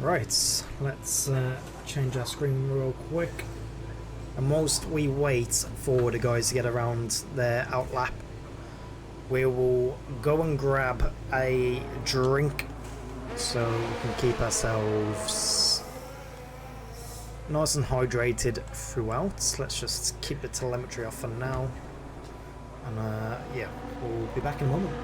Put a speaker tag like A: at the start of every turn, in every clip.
A: Right, let's change our screen real quick. And whilst we wait for the guys to get around their outlap, we will go and grab a drink so we can keep ourselves nice and hydrated throughout. Let's just keep the telemetry off for now. And yeah, we'll be back in a moment.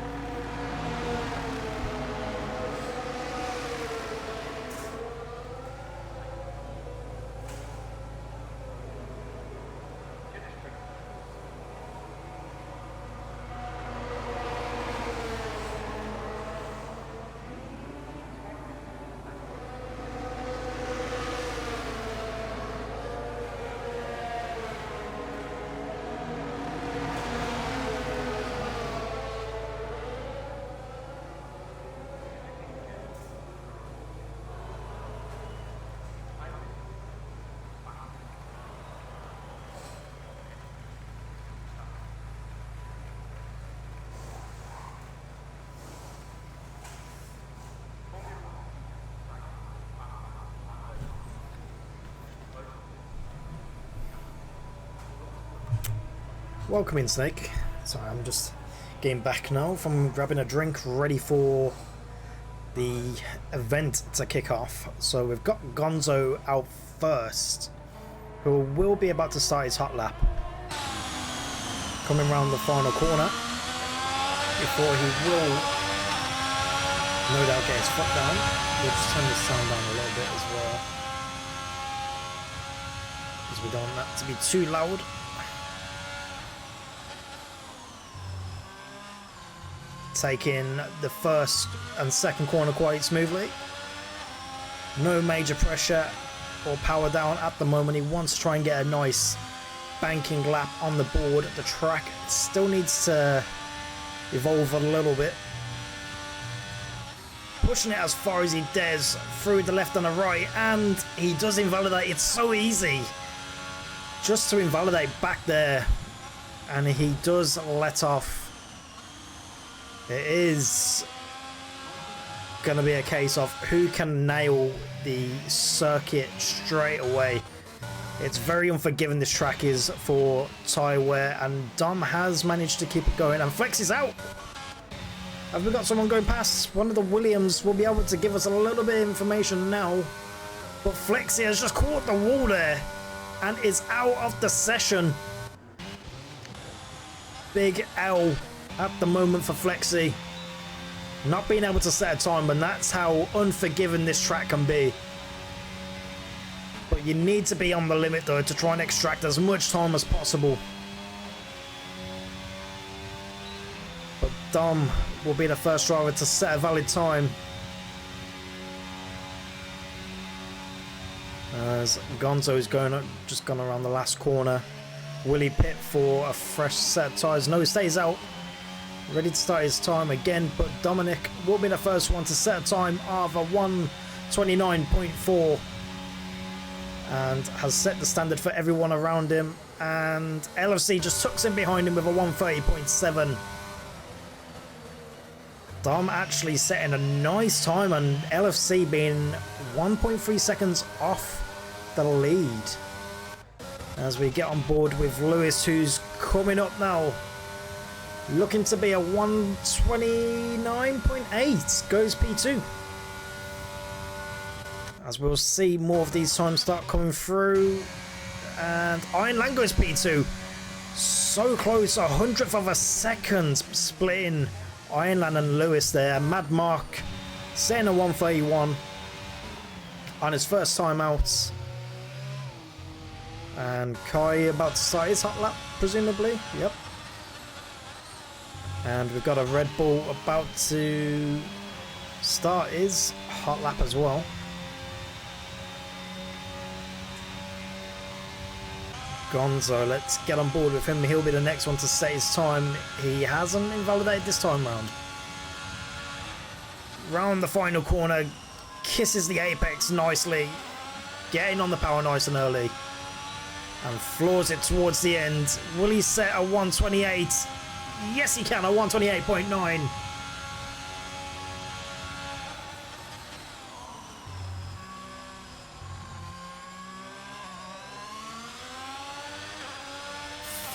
A: Welcome in, Snake. Sorry, I'm just getting back now from grabbing a drink, ready for the event to kick off. So we've got Gonzo out first, who will be about to start his hot lap. Coming around the final corner, before he will no doubt get his foot down. We'll just turn the sound down a little bit as well, because we don't want that to be too loud. Taking the first and second corner quite smoothly. No major pressure or power down at the moment. He wants to try and get a nice banking lap on the board. The track still needs to evolve a little bit. Pushing it as far as he dares through the left and the right, and he does invalidate. It's so easy just to invalidate back there, and he does let off. It is going to be a case of who can nail the circuit straight away. It's very unforgiving, this track is, for tyre wear, and Dom has managed to keep it going, and Flex is out. Have we got someone going past? One of the Williams will be able to give us a little bit of information now, but Flexi has just caught the wall there and is out of the session. Big L at the moment for Flexi. Not being able to set a time, and that's how unforgiving this track can be. But you need to be on the limit though to try and extract as much time as possible. But Dom will be the first driver to set a valid time, as Gonzo is just gone around the last corner. Will he pit for a fresh set of tyres? No, he stays out. Ready to start his time again, but Dominic will be the first one to set a time of a 1:29.4 and has set the standard for everyone around him, and LFC just tucks in behind him with a 1:30.7. Dom actually setting a nice time, and LFC being 1.3 seconds off the lead. As we get on board with Lewis, who's coming up now, looking to be a 1:29.8, goes P2. As we'll see more of these times start coming through, and Ironland goes P2. So close, 100th of a second splitting Ironland and Lewis there. Mad Mark setting a 1:31 on his first time out. And Kai about to start his hot lap, presumably. Yep. And we've got a Red Bull about to start his hot lap as well. Gonzo, let's get on board with him. He'll be the next one to set his time. He hasn't invalidated this time round. Round the final corner, kisses the apex nicely, getting on the power nice and early, and floors it towards the end. Will he set a 1:28? Yes, he can, a 1:28.9.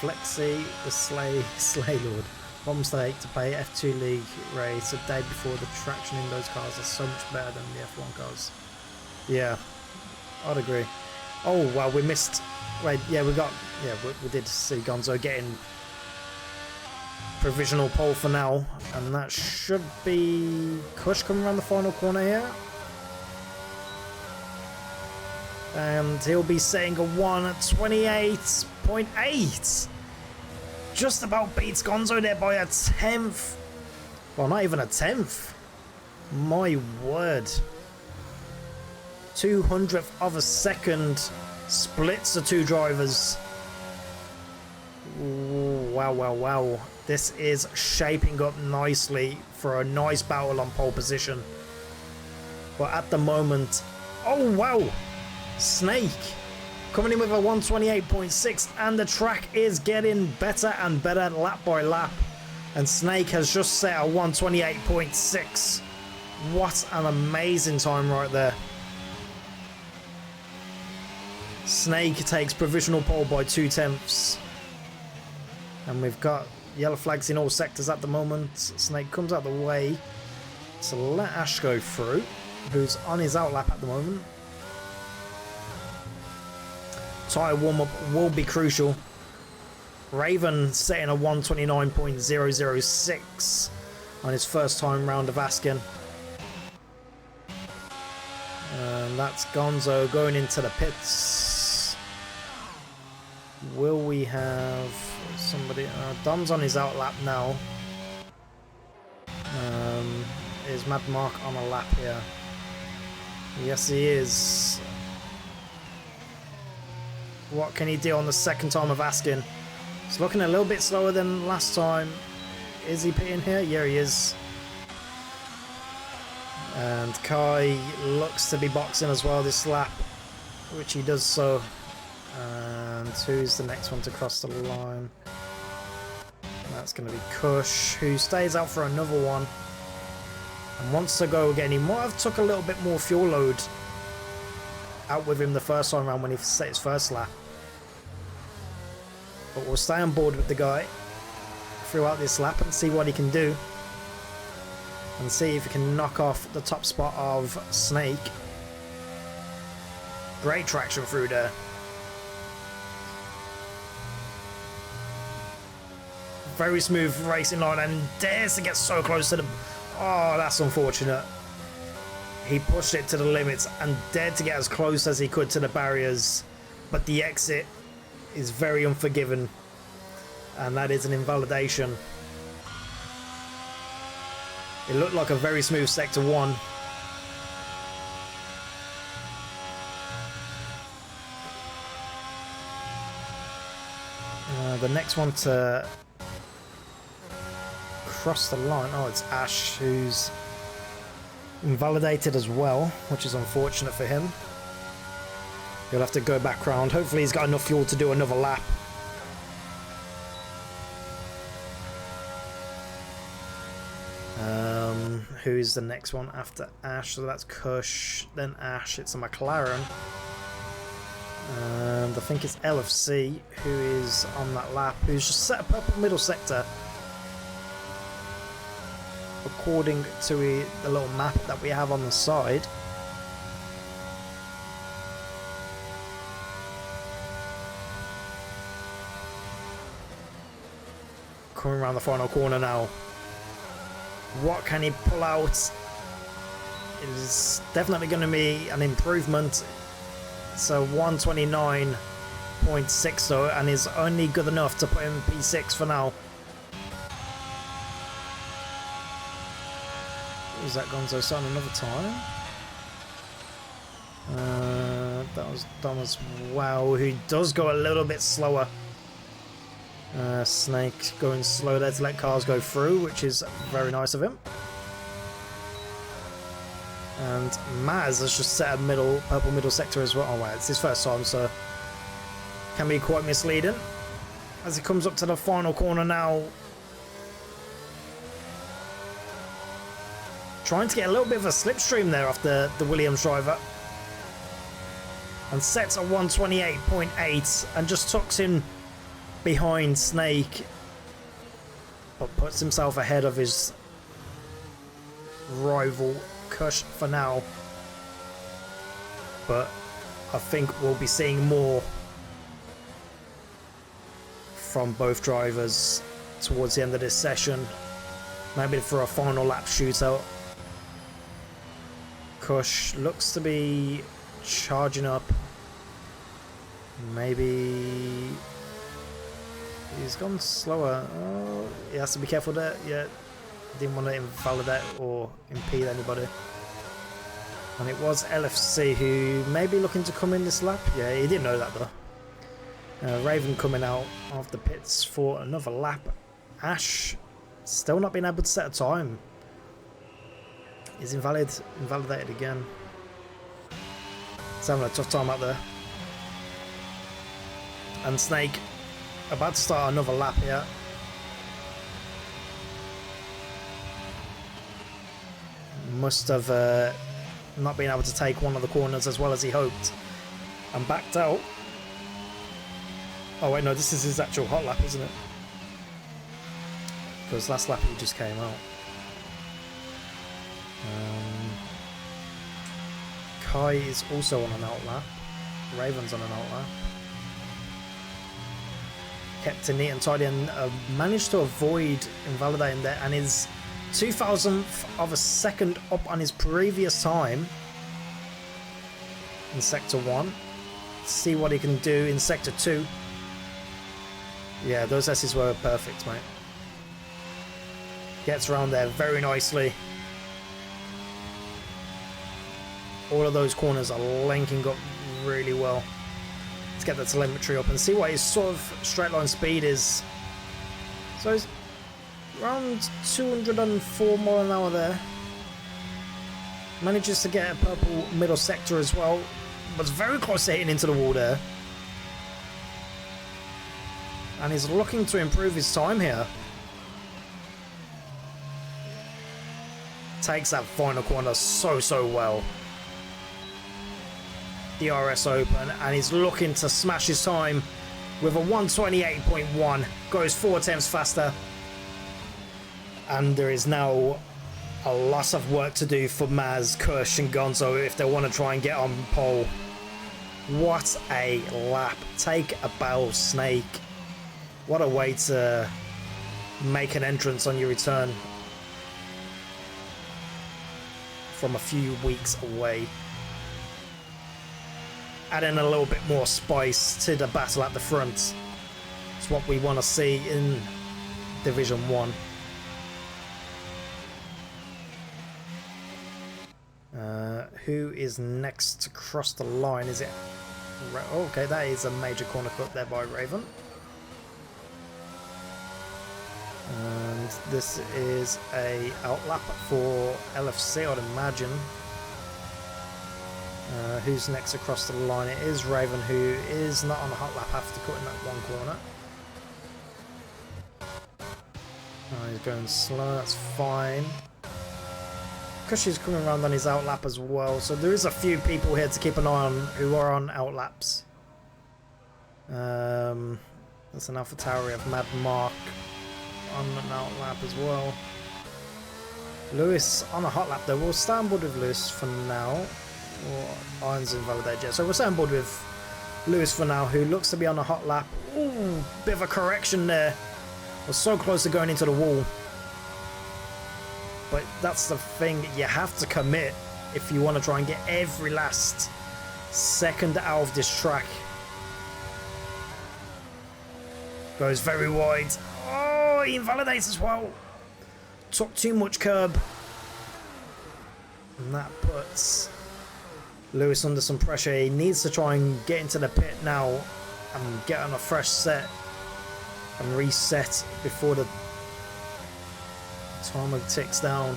A: Flexi, the Slay Lord. One mistake to play F2 League race a day before. The traction in those cars is so much better than the F1 cars. Yeah, I'd agree. Oh, well, we missed... Wait, yeah, we did see Gonzo getting provisional pole for now. And that should be Kush coming around the final corner here. And he'll be setting a 1:28.8. Just about beats Gonzo there by a tenth. Well, not even a tenth. My word. 200th of a second splits the two drivers. Ooh, wow, wow, wow. This is shaping up nicely for a nice battle on pole position. But at the moment... Oh, wow. Snake coming in with a 1:28.6, and the track is getting better and better lap by lap, and Snake has just set a 1:28.6. What an amazing time right there. Snake takes provisional pole by 2/10, and we've got yellow flags in all sectors at the moment. Snake comes out the way to let Ash go through, who's on his outlap at the moment. Tyre warm-up will be crucial. Raven setting a 1:29.006 on his first time round of Askin. And that's Gonzo going into the pits. Will we have somebody... Dom's on his outlap now. Is Mad Mark on a lap here? Yes, he is. What can he do on the second time of Askin? It's looking a little bit slower than last time. Is he pitting here? Yeah, he is. And Kai looks to be boxing as well this lap, which he does so. And who's the next one to cross the line? That's going to be Kush, who stays out for another one and wants to go again. He might have took a little bit more fuel load out with him the first time around when he set his first lap. But we'll stay on board with the guy throughout this lap and see what he can do. And see if he can knock off the top spot of Snake. Great traction through there. Very smooth racing line, and dares to get so close to the... Oh, that's unfortunate. He pushed it to the limits and dared to get as close as he could to the barriers, but the exit is very unforgiving, and that is an invalidation. It looked like a very smooth sector one. The next one to cross the line, oh, it's Ash, who's invalidated as well, which is unfortunate for him. He'll have to go back round. Hopefully he's got enough fuel to do another lap. Who's the next one after Ash? So that's Kush, then Ash. It's a McLaren. And I think it's LFC who is on that lap, who's just set a purple middle sector according to the little map that we have on the side. Coming around the final corner now. What can he pull out? It is definitely going to be an improvement. So 1:29.6 though, and is only good enough to put him P6 for now. Was that Gonzo starting another time? That was done as well. Who does go a little bit slower. Snake going slow there to let cars go through, which is very nice of him. And Maz has just set a purple middle sector as well. Oh wow, it's his first time, so can be quite misleading. As he comes up to the final corner now, trying to get a little bit of a slipstream there off the Williams driver, and sets a 1:28.8 and just tucks in behind Snake, but puts himself ahead of his rival Kush for now. But I think we'll be seeing more from both drivers towards the end of this session. Maybe for a final lap shootout. Kush looks to be charging up. Maybe he's gone slower. Oh, he has to be careful there. Yeah, didn't want to invalidate or impede anybody. And it was LFC who may be looking to come in this lap. Yeah, he didn't know that though. Raven coming out of the pits for another lap. Ash still not being able to set a time. He's invalidated again. He's having a tough time out there. And Snake about to start another lap here. Must have not been able to take one of the corners as well as he hoped and backed out. Oh wait, no, this is his actual hot lap, isn't it? Because last lap he just came out. Kai is also on an out lap. Raven's on an out lap. Kept it neat and tidy and managed to avoid invalidating there, and is 2,000th of a second up on his previous time in Sector 1. See what he can do in Sector 2. Yeah, those S's were perfect, mate. Gets around there very nicely. All of those corners are linking up really well. Let's get the telemetry up and see what his sort of straight line speed is. So he's around 204 mile an hour there. Manages to get a purple middle sector as well. Was very close to hitting into the wall there. And he's looking to improve his time here. Takes that final corner so well. DRS open, and he's looking to smash his time with a 128.1. Goes 4 attempts faster. And there is now a lot of work to do for Maz, Kush and Gonzo if they want to try and get on pole. What a lap. Take a bow, Snake. What a way to make an entrance on your return from a few weeks away. Adding a little bit more spice to the battle at the front. It's what we want to see in Division 1. Who is next to cross the line? Is it... Oh, okay, that is a major corner cut there by Raven. And this is a outlap for LFC, I'd imagine. Who's next across the line? It is Raven, who is not on the hot lap after cutting that one corner. Oh, he's going slow, that's fine. Kush is coming around on his outlap as well, so there is a few people here to keep an eye on who are on outlaps. That's an Alpha Tower. We have Mad Mark on an outlap as well. Lewis on a hot lap though. We'll stay on board with Lewis for now. Or Irons invalidated yet. So we'll stay on board with Lewis for now, who looks to be on a hot lap. Ooh, bit of a correction there. Was so close to going into the wall. But that's the thing, you have to commit if you want to try and get every last second out of this track. Goes very wide. Oh, he invalidates as well. Took too much curb. And that puts Lewis under some pressure. He needs to try and get into the pit now and get on a fresh set and reset before the timer ticks down.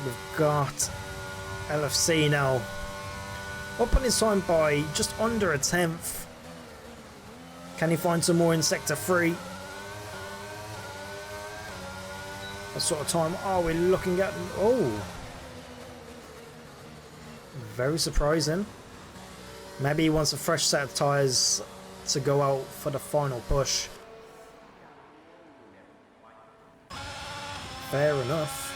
A: We've got LFC now up on his time by just under a tenth. Can he find some more in Sector 3? What sort of time are we looking at? Oh, very surprising. Maybe he wants a fresh set of tyres to go out for the final push. Fair enough.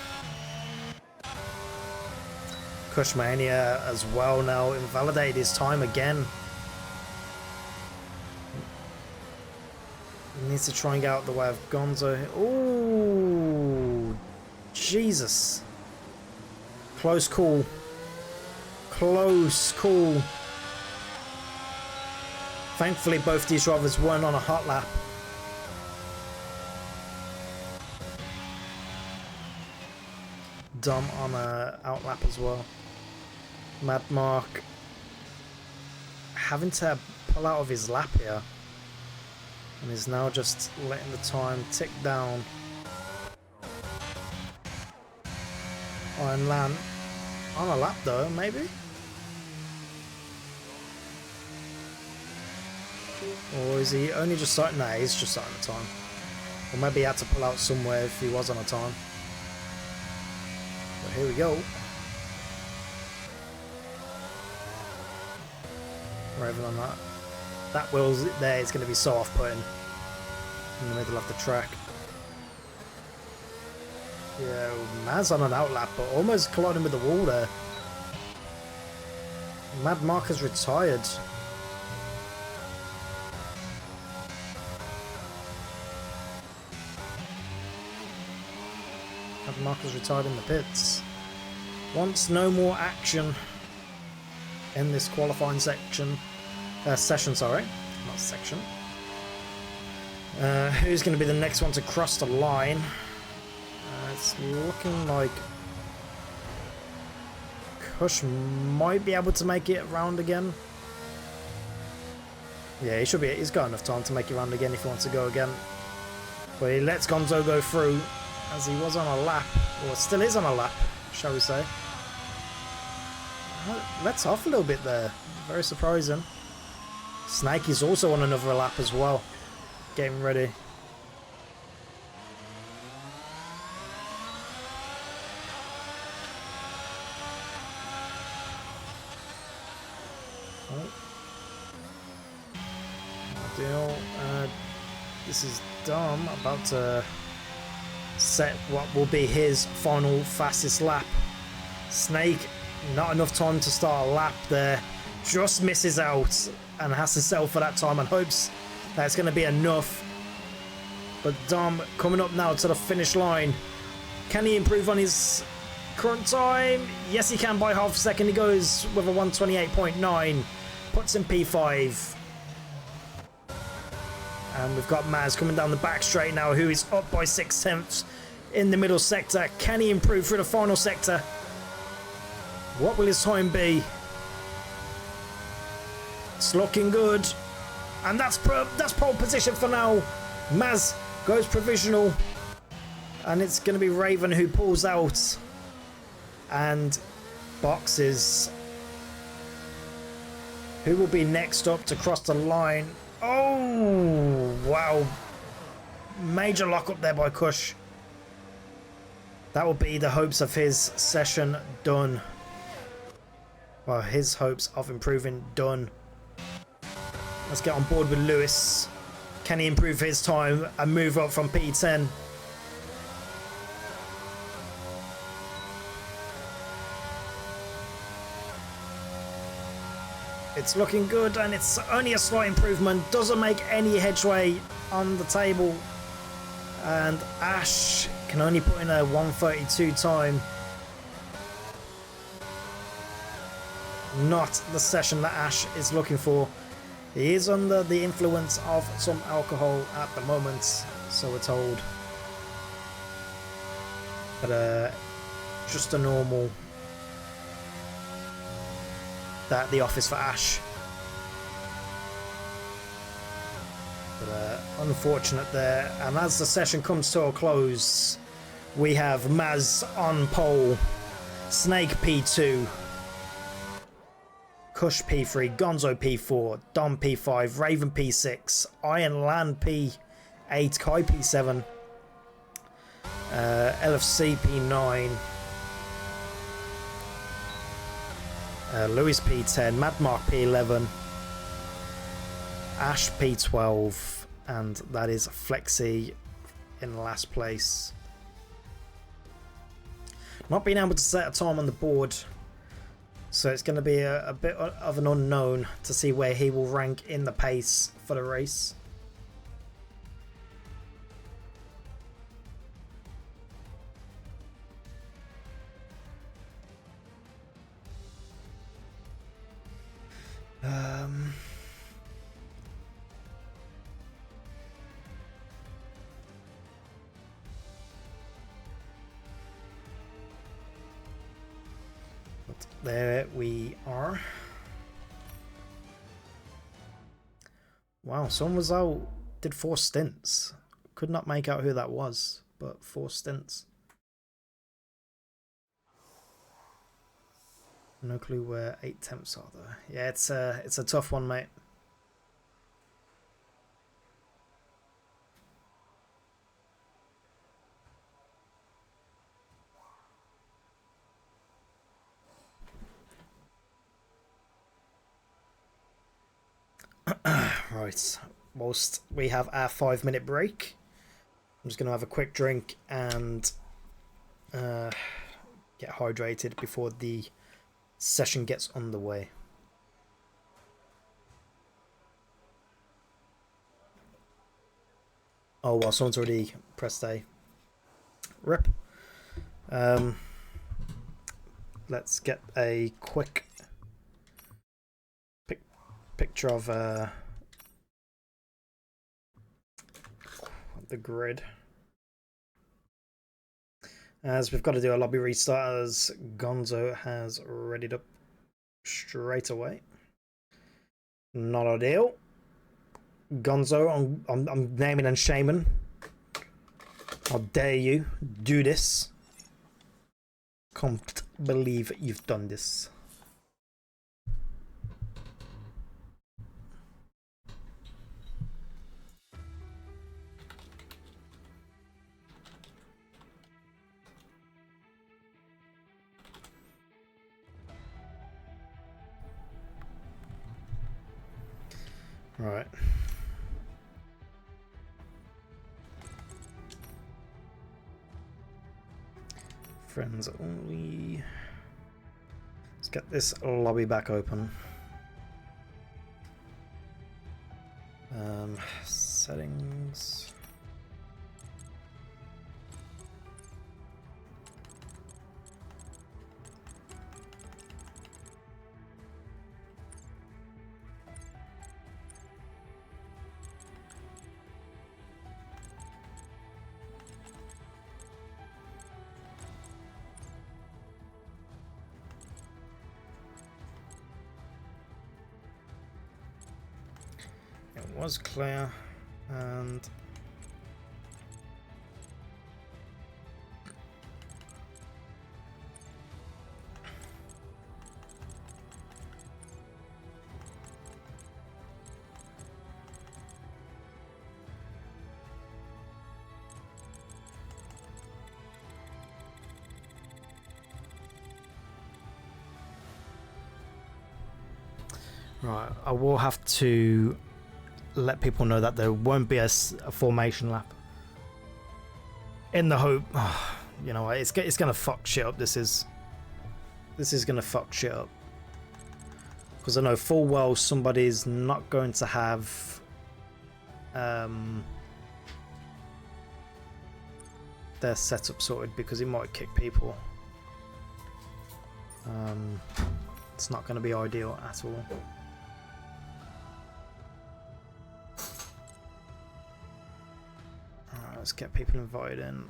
A: Kushmania as well now invalidated his time again. He needs to try and get out the way of Gonzo. Ooh, Jesus. Close call. Close call. Thankfully, both these drivers weren't on a hot lap. Dom on a out lap as well. Mad Mark having to pull out of his lap here, and is now just letting the time tick down. Iron Lan on a lap though, maybe? Or is he only just starting? Nah, he's just starting the time. Or maybe he had to pull out somewhere if he was on a time. But here we go. Raven on that. That wheel there is going to be so off-putting in the middle of the track. Yeah, Maz on an outlap, but almost colliding with the wall there. Mad Mark has retired. Mad Mark has retired in the pits. Wants no more action in this qualifying section. Session, sorry, not section. Who's going to be the next one to cross the line? It's looking like Kush might be able to make it round again. Yeah, he should be. He's got enough time to make it round again if he wants to go again. But he lets Gonzo go through as he was on a lap, or still is on a lap, shall we say. Lets off a little bit there. Very surprising. Snake is also on another lap as well. Getting ready. Deal. This is Dom about to set what will be his final fastest lap. Snake, not enough time to start a lap there. Just misses out and has to settle for that time and hopes that it's going to be enough. But Dom coming up now to the finish line. Can he improve on his current time? Yes, he can by half a second. He goes with a 128.9. Puts in P5. And we've got Maz coming down the back straight now, who is up by 6/10 in the middle sector. Can he improve through the final sector? What will his time be? It's looking good. And that's pole position for now. Maz goes provisional. And it's going to be Raven who pulls out. And boxes. Who will be next up to cross the line? Oh, wow. Major lock up there by Kush. That will be the hopes of his session done. Well, his hopes of improving done. Let's get on board with Lewis. Can he improve his time and move up from P10? It's looking good, and it's only a slight improvement. Doesn't make any headway on the table. And Ash can only put in a 1:32 time. Not the session that Ash is looking for. He is under the influence of some alcohol at the moment, so we're told. But just a normal. At the office for Ash. But unfortunate there. And as the session comes to a close, we have Maz on pole, Snake P2, Kush P3, Gonzo P4, Dom P5, Raven P6, Iron Lan P8, Kai P7, LFC P9, Louis P10, Mad Mark P11, Ash P12, and that is Flexi in last place. Not being able to set a time on the board, so it's going to be a bit of an unknown to see where he will rank in the pace for the race. But there we are. Wow, someone was out, did 4 stints. Could not make out who that was, but 4 stints. No clue where 8 temps are though. Yeah, it's a tough one, mate. Right, whilst we have our 5-minute break, I'm just going to have a quick drink and get hydrated before the session gets underway. Oh, well, someone's already pressed A. Rip. Let's get a quick picture of the grid, as we've got to do a lobby restart as Gonzo has readied up straight away. Not ideal. Gonzo, I'm naming and shaming. How dare you do this? Can't believe you've done this. Right. Friends only. Let's get this lobby back open. Settings. It was clear, and right, I will have to let people know that there won't be a formation lap, in the hope, you know, it's gonna fuck shit up. This is gonna fuck shit up, because I know full well somebody's not going to have their setup sorted, because it might kick people. It's not going to be ideal at all. Alright, let's get people invited in.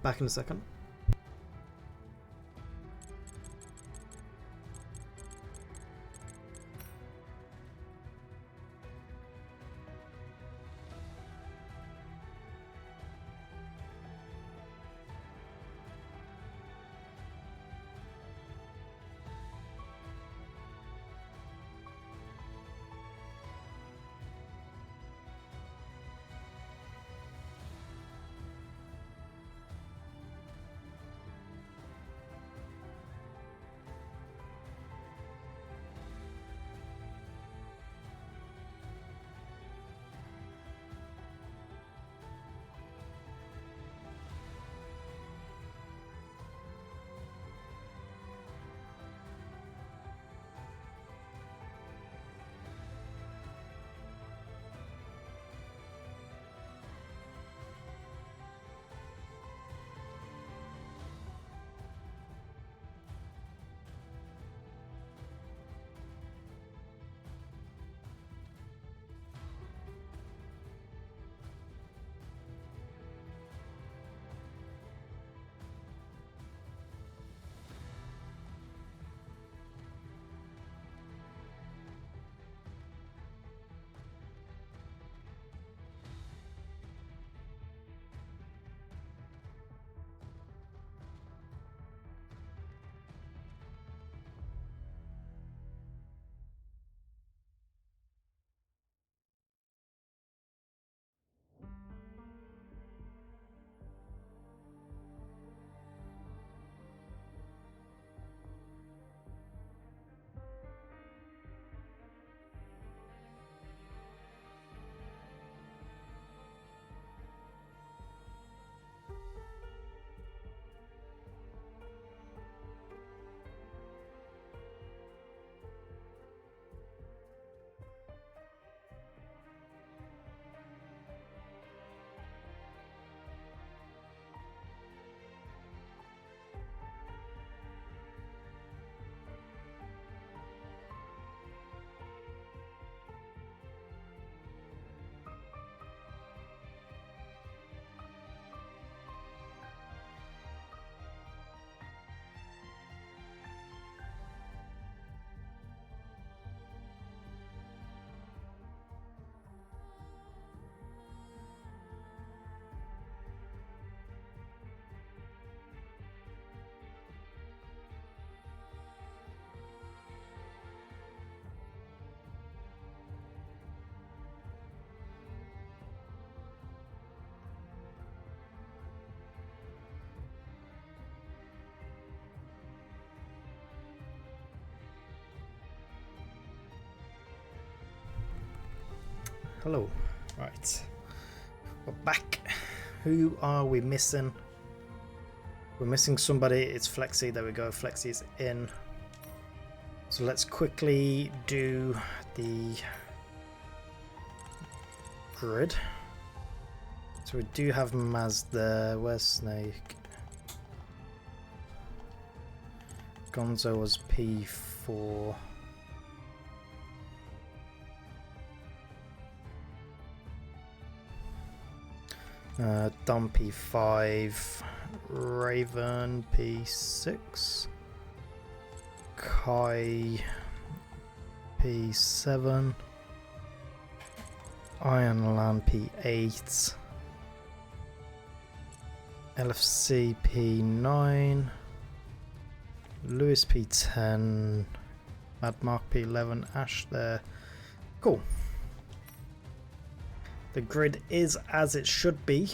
A: Back in a second. Hello. Right. We're back. Who are we missing? We're missing somebody. It's Flexi. There we go. Flexi's in. So let's quickly do the grid. So we do have Maz there. Where's Snake? Gonzo was P4. Dom P5. Raven P6. Kai P7. Iron Land P8. LFC P9. Lewis P10. Mad Mark P11. Ash there. Cool. The grid is as it should be.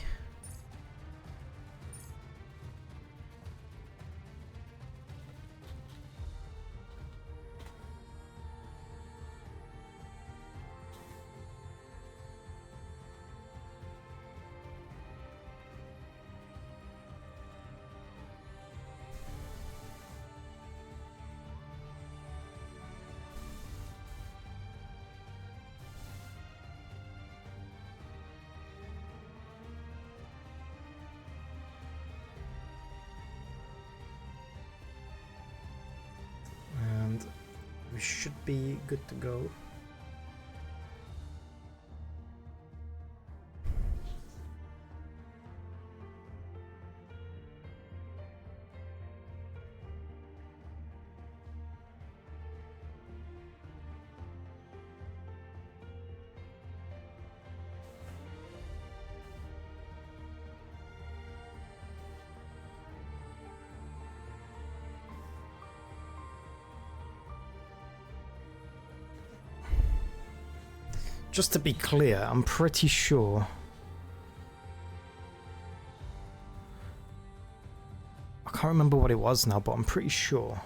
A: We should be good to go. Just to be clear, I'm pretty sure I can't remember what it was now, but I'm pretty sure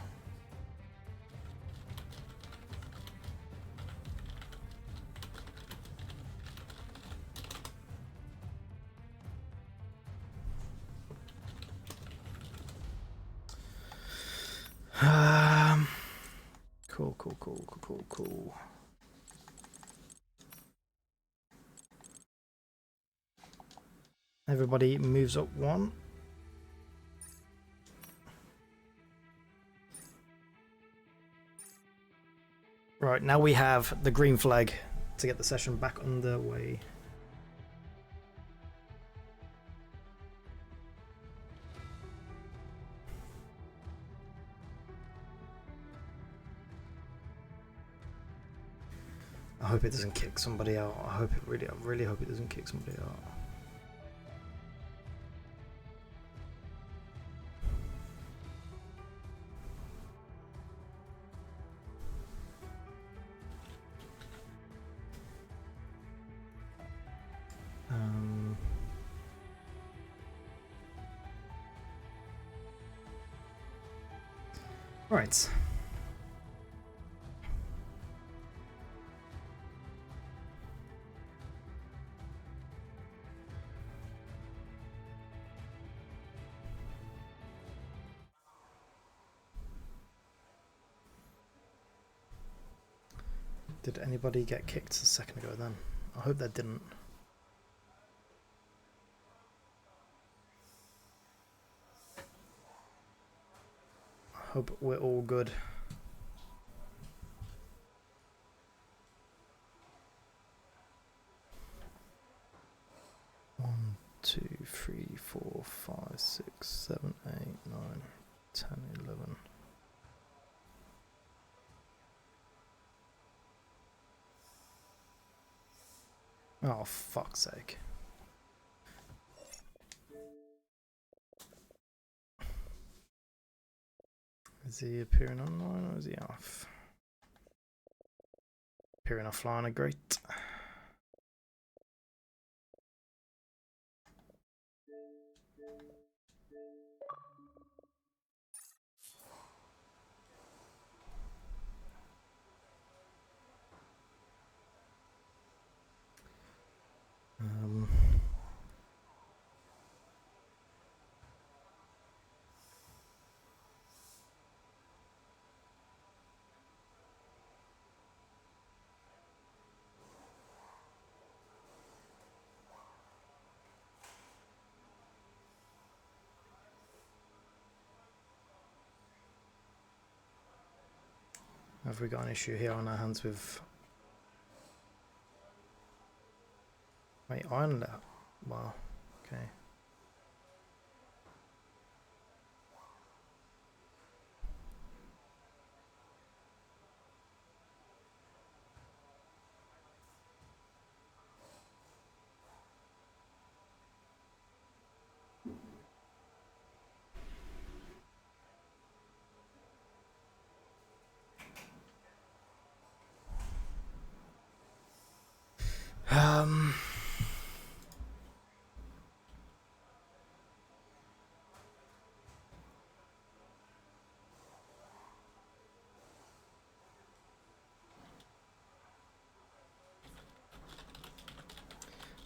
A: cool. Everybody moves up one. Right, now we have the green flag to get the session back underway. I hope it doesn't kick somebody out. I really hope it doesn't kick somebody out. Right. Did anybody get kicked a second ago then? I hope they didn't. I hope we're all good. One, 2, 3, 4, 5, 6, 7, 8, 9, 10, 11. Oh, fuck's sake. Is he appearing online or is he off? Appearing offline, great. Have we got an issue here on our hands with... Wait, iron... Wow, okay.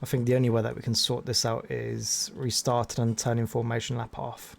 A: I think the only way that we can sort this out is restarting and turning formation lap off.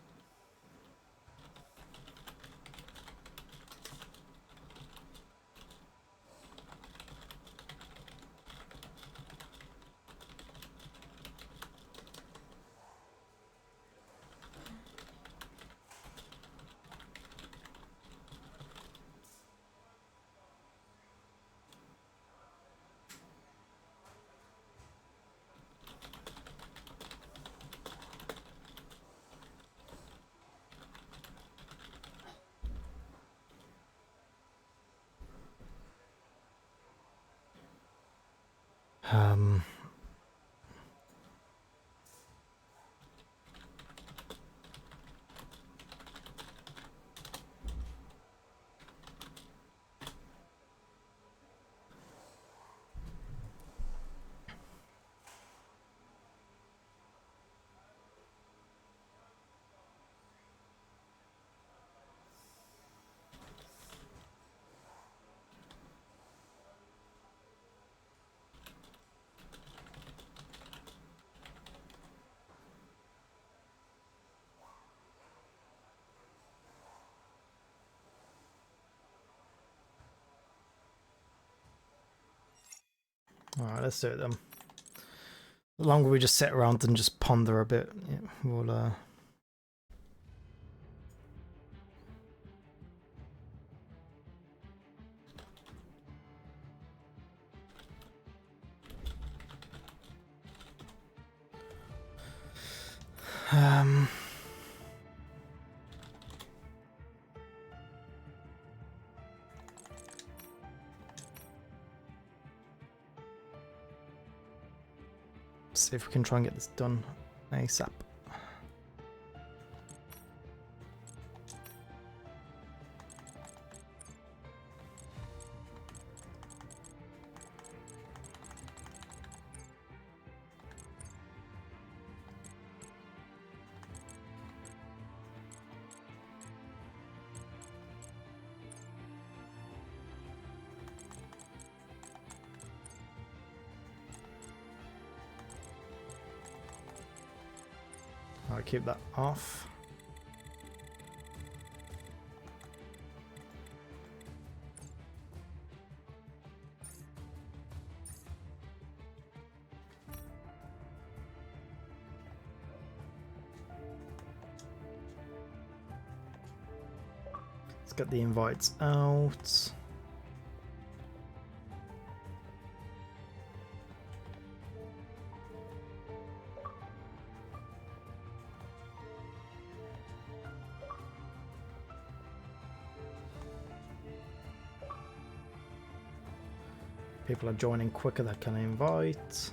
A: Alright, let's do it then. The longer we just sit around and just ponder a bit, yeah, we'll see if we can try and get this done ASAP. I'll keep that off. Let's get the invites out. People are joining quicker than can invite.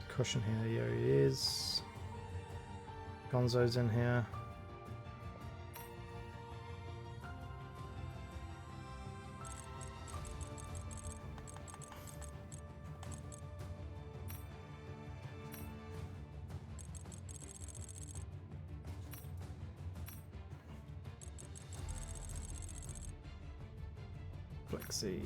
A: Cushion here, here he is. Gonzo's in here. Flexi.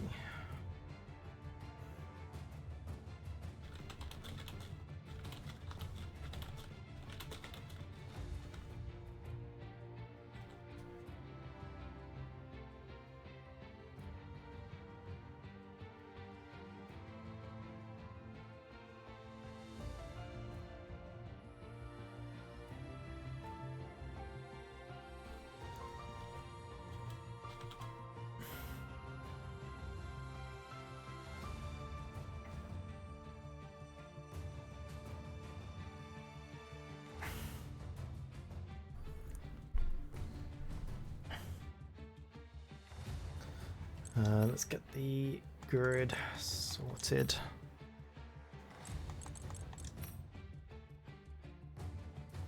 A: Let's get the grid sorted.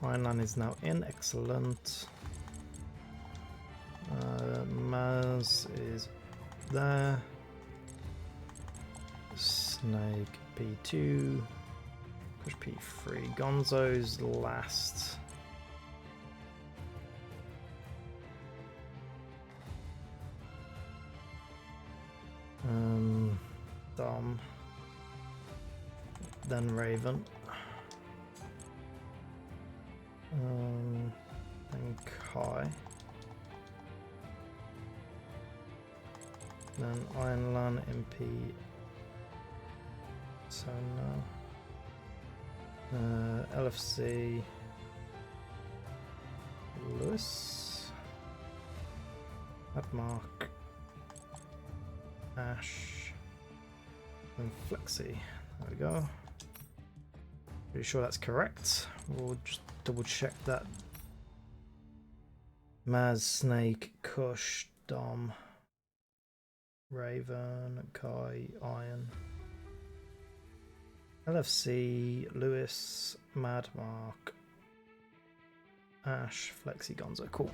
A: Rhineland is now in, excellent. Maz is there. Snake P2. Push P3. Gonzo's last. Dom. Then Raven. Then Kai. Then Ironlan MP. So no. LFC. Lewis. Admark. Ash. And Flexi. There we go. Pretty sure that's correct. We'll just double check that. Maz, Snake, Kush, Dom, Raven, Kai, Iron, LFC, Lewis, Madmark, Ash, Flexi, Gonzo. Cool.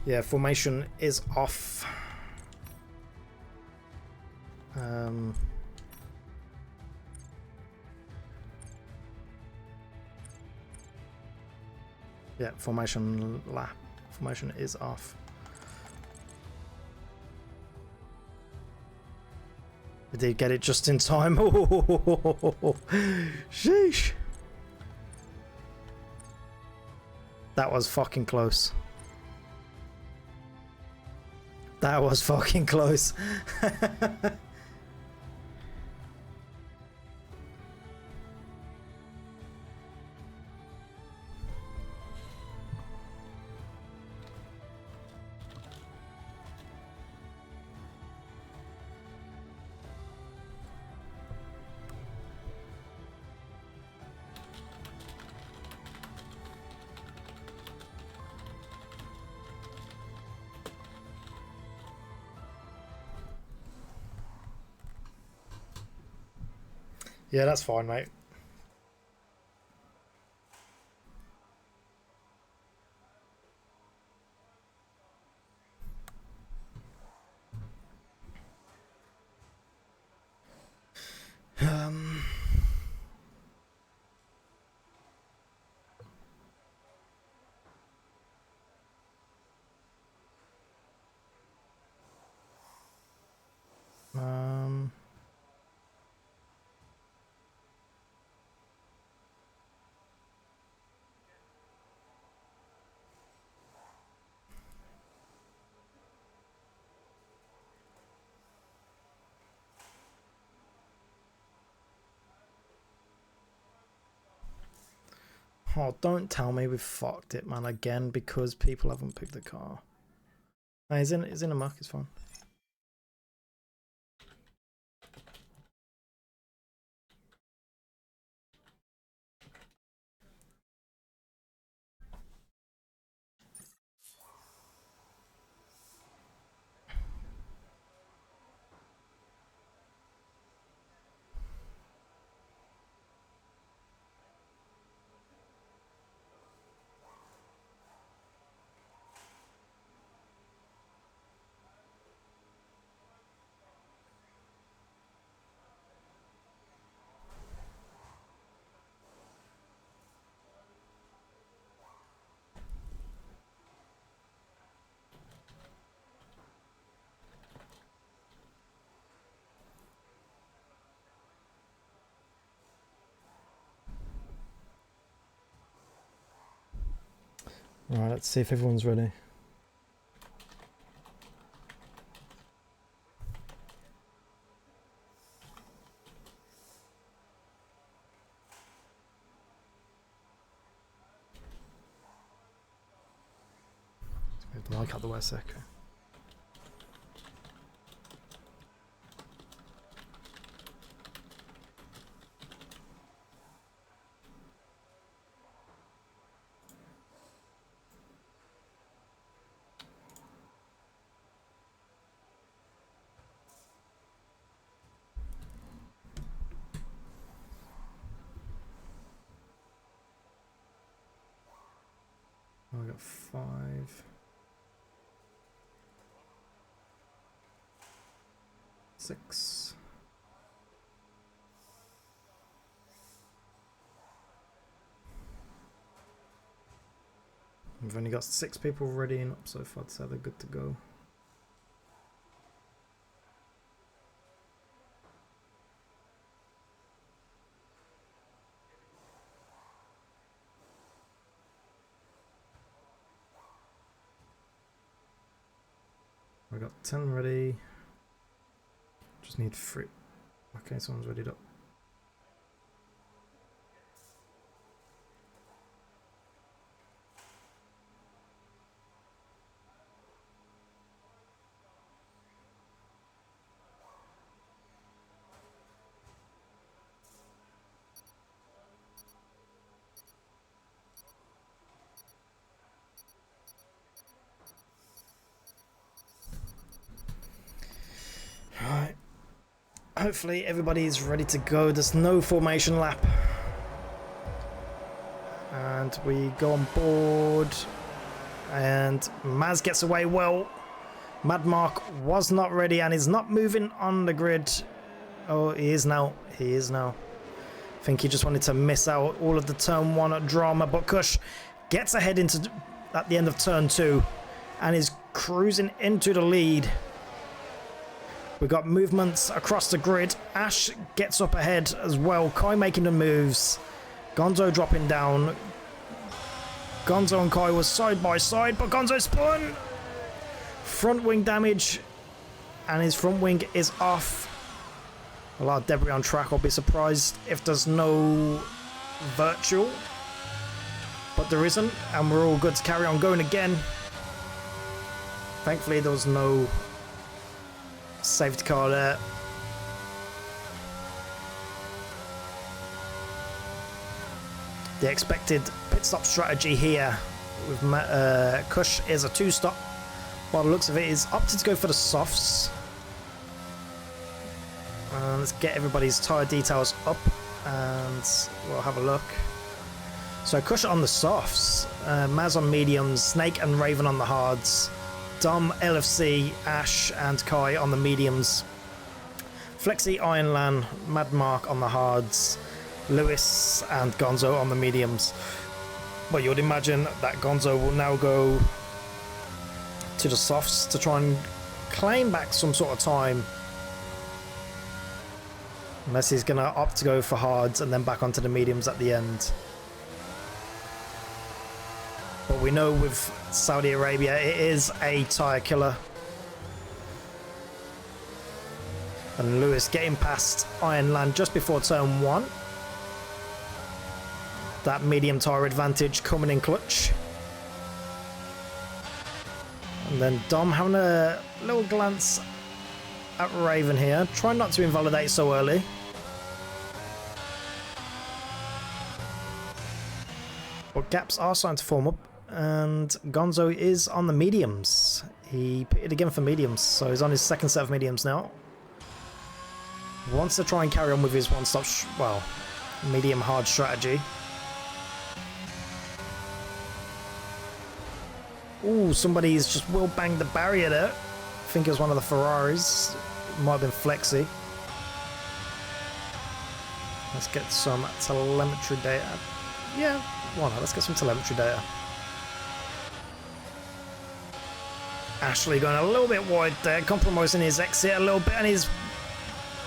A: Yeah, formation is off. Yeah, formation is off. I did get it just in time. Sheesh. That was fucking close. That was fucking close. Yeah, that's fine, mate. Um, oh, don't tell me we've fucked it, man, again because people haven't picked the car. No, he's in a muck, it's fine. Alright, let's see if everyone's ready. Let's move the mic out the way a sec. I got 5. 6. We've only got 6 people ready and up so far, so they're good to go. I got 10 ready. Just need 3. Okay, someone's ready up. Right. Hopefully everybody's ready to go. There's no formation lap. And we go on board. And Maz gets away well. Mad Mark was not ready and is not moving on the grid. Oh, he is now. He is now. I think he just wanted to miss out all of the turn 1 drama. But Kush gets ahead into at the end of turn 2 and is cruising into the lead. We've got movements across the grid. Ash gets up ahead as well. Kai making the moves. Gonzo dropping down. Gonzo and Kai was side by side, but Gonzo spun. Front wing damage, and his front wing is off. A lot of debris on track. I'll be surprised if there's no virtual, but there isn't, and we're all good to carry on going again. Thankfully, there was no safety car there. The expected pit stop strategy here with Kush is a 2-stop. By the looks of it, he's opted to go for the softs. Let's get everybody's tyre details up and we'll have a look. So Kush on the softs, Maz on mediums, Snake and Raven on the hards, Dom, LFC, Ash and Kai on the mediums, Flexi, Ironlan, Mad Mark on the hards, Lewis and Gonzo on the mediums. But you would imagine that Gonzo will now go to the softs to try and claim back some sort of time. Unless he's going to opt to go for hards and then back onto the mediums at the end. But we know with Saudi Arabia, it is a tyre killer. And Lewis getting past Ironland just before turn 1. That medium tyre advantage coming in clutch. And then Dom having a little glance at Raven here. Trying not to invalidate so early. But gaps are starting to form up. And Gonzo is on the mediums. He pitted again for mediums. So he's on his second set of mediums now. Wants to try and carry on with his one-stop, medium hard strategy. Ooh, somebody's just will banged the barrier there. I think it was one of the Ferraris. It might have been Flexi. Let's get some telemetry data. Yeah, why not? Let's get some telemetry data. Ashley going a little bit wide there, compromising his exit a little bit, and he's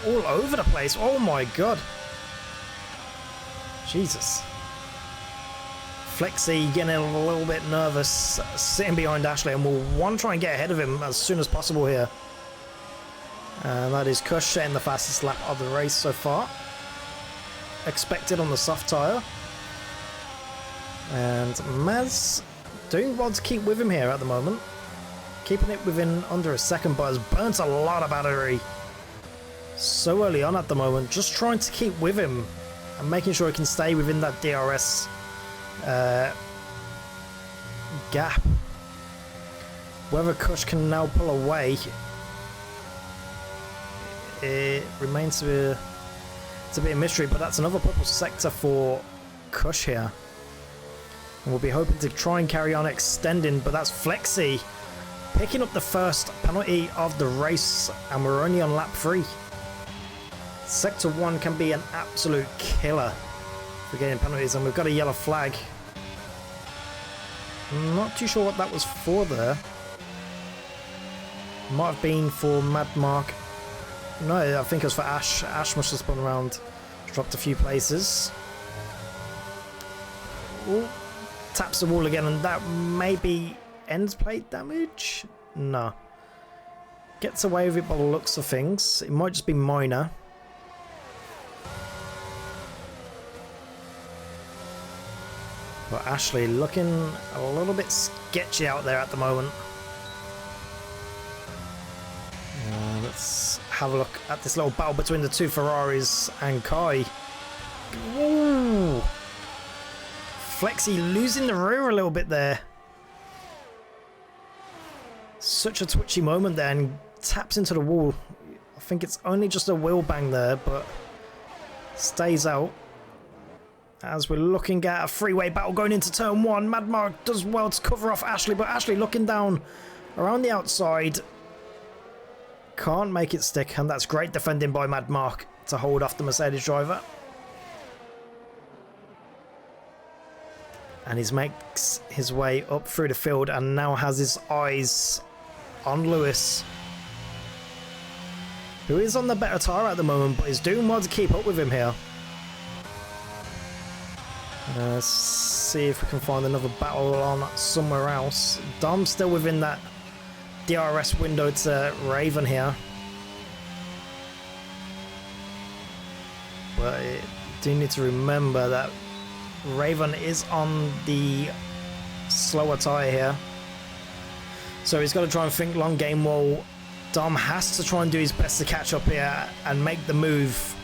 A: all over the place. Oh my god. Jesus. Flexi getting a little bit nervous, sitting behind Ashley, and we'll want to try and get ahead of him as soon as possible here. And that is Kush setting the fastest lap of the race so far. Expected on the soft tyre. And Maz doing well to keep with him here at the moment. Keeping it within under a second, but has burnt a lot of battery so early on at the moment. Just trying to keep with him and making sure he can stay within that DRS gap. Whether Kush can now pull away, it remains to be a mystery, but that's another purple sector for Kush here. And we'll be hoping to try and carry on extending, but that's Flexi picking up the first penalty of the race, and we're only on lap 3. Sector 1 can be an absolute killer for getting penalties, and we've got a yellow flag. I'm not too sure what that was for there. Might have been for Mad Mark. No, I think it was for Ash. Ash must have spun around, dropped a few places. Ooh, taps the wall again, and that may be end plate damage? No. Gets away with it by the looks of things. It might just be minor. But Ashley looking a little bit sketchy out there at the moment. Let's have a look at this little battle between the two Ferraris and Kai. Ooh. Flexi losing the rear a little bit there. Such a twitchy moment there, and taps into the wall. I think it's only just a wheel bang there, but stays out. As we're looking at a freeway battle going into turn 1, Mad Mark does well to cover off Ashley, but Ashley looking down around the outside. Can't make it stick, and that's great defending by Mad Mark to hold off the Mercedes driver. And he makes his way up through the field and now has his eyes on Lewis, who is on the better tyre at the moment, but is doing well to keep up with him here. Let's see if we can find another battle on somewhere else. Dom's still within that DRS window to Raven here. But you do need to remember that Raven is on the slower tyre here. So he's got to try and think long game while Dom has to try and do his best to catch up here and make the move.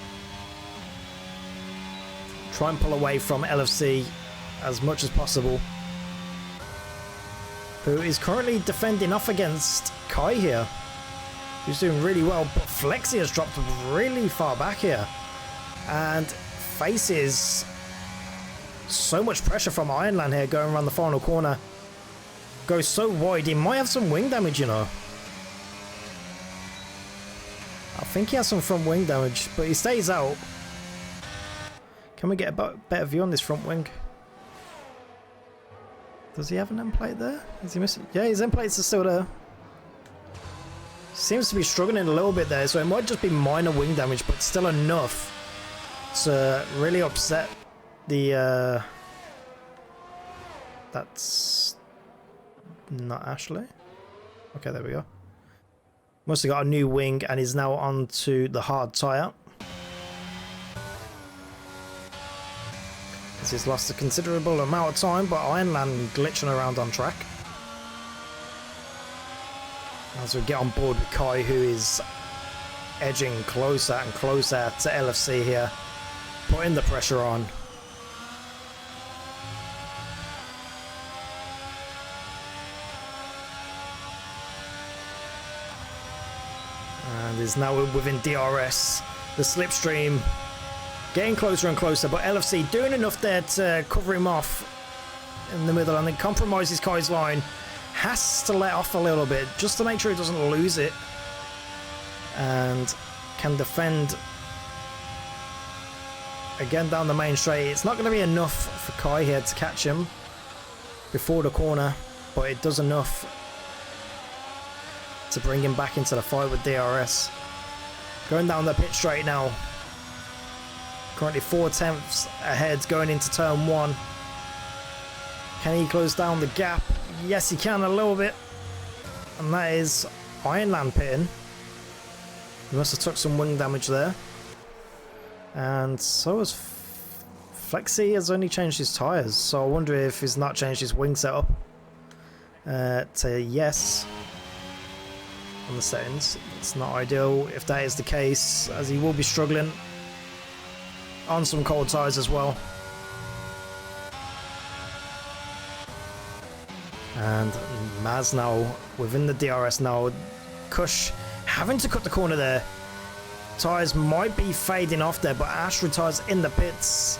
A: Try and pull away from LFC as much as possible, who is currently defending off against Kai here, who's doing really well, but Flexi has dropped really far back here and faces so much pressure from Ironland here going around the final corner. Goes so wide, he might have some wing damage, you know. I think he has some front wing damage, but he stays out. Can we get a better view on this front wing? Does he have an end plate there? Is he missing? Yeah, his end plates are still there. Seems to be struggling a little bit there, so it might just be minor wing damage, but still enough to really upset the... That's not Ashley. Okay, there we go. Must have got a new wing and is now onto the hard tyre. He's lost a considerable amount of time, but Ironland glitching around on track. As we get on board with Kai, who is edging closer and closer to LFC here, putting the pressure on. And is now within DRS. The slipstream getting closer and closer, but LFC doing enough there to cover him off in the middle, and then compromises Kai's line. Has to let off a little bit just to make sure he doesn't lose it, and can defend again down the main straight. It's not going to be enough for Kai here to catch him before the corner, but it does enough to bring him back into the fight with DRS. Going down the pit straight now. Currently 4 tenths ahead going into turn 1. Can he close down the gap? Yes, he can a little bit. And that is Ironland pitting. He must have took some wing damage there. And so has Flexi has only changed his tyres. So I wonder if he's not changed his wing setup. To yes. On the settings. It's not ideal if that is the case, as he will be struggling on some cold tyres as well. And Maz now within the DRS now. Kush having to cut the corner there. Tyres might be fading off there, but Ashra Tyres in the pits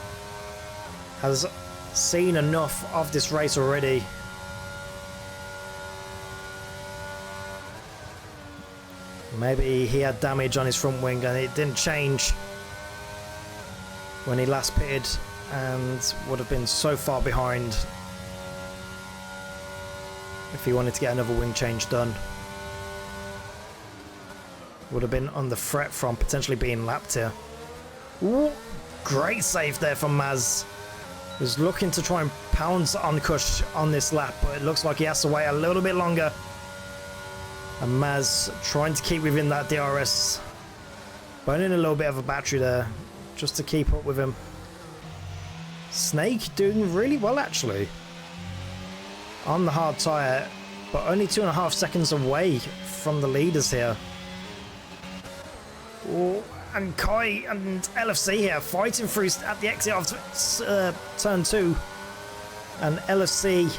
A: has seen enough of this race already. Maybe he had damage on his front wing and it didn't change when he last pitted, and would have been so far behind if he wanted to get another wing change done. Would have been on the threat from potentially being lapped here. Ooh, great save there from Maz. Was looking to try and pounce on Kush on this lap, but it looks like he has to wait a little bit longer. And Maz trying to keep within that DRS. Burning a little bit of a battery there, just to keep up with him. Snake doing really well actually. On the hard tyre, but only 2.5 seconds away from the leaders here. Oh, and Kai and LFC here fighting through at the exit of turn 2. And LFC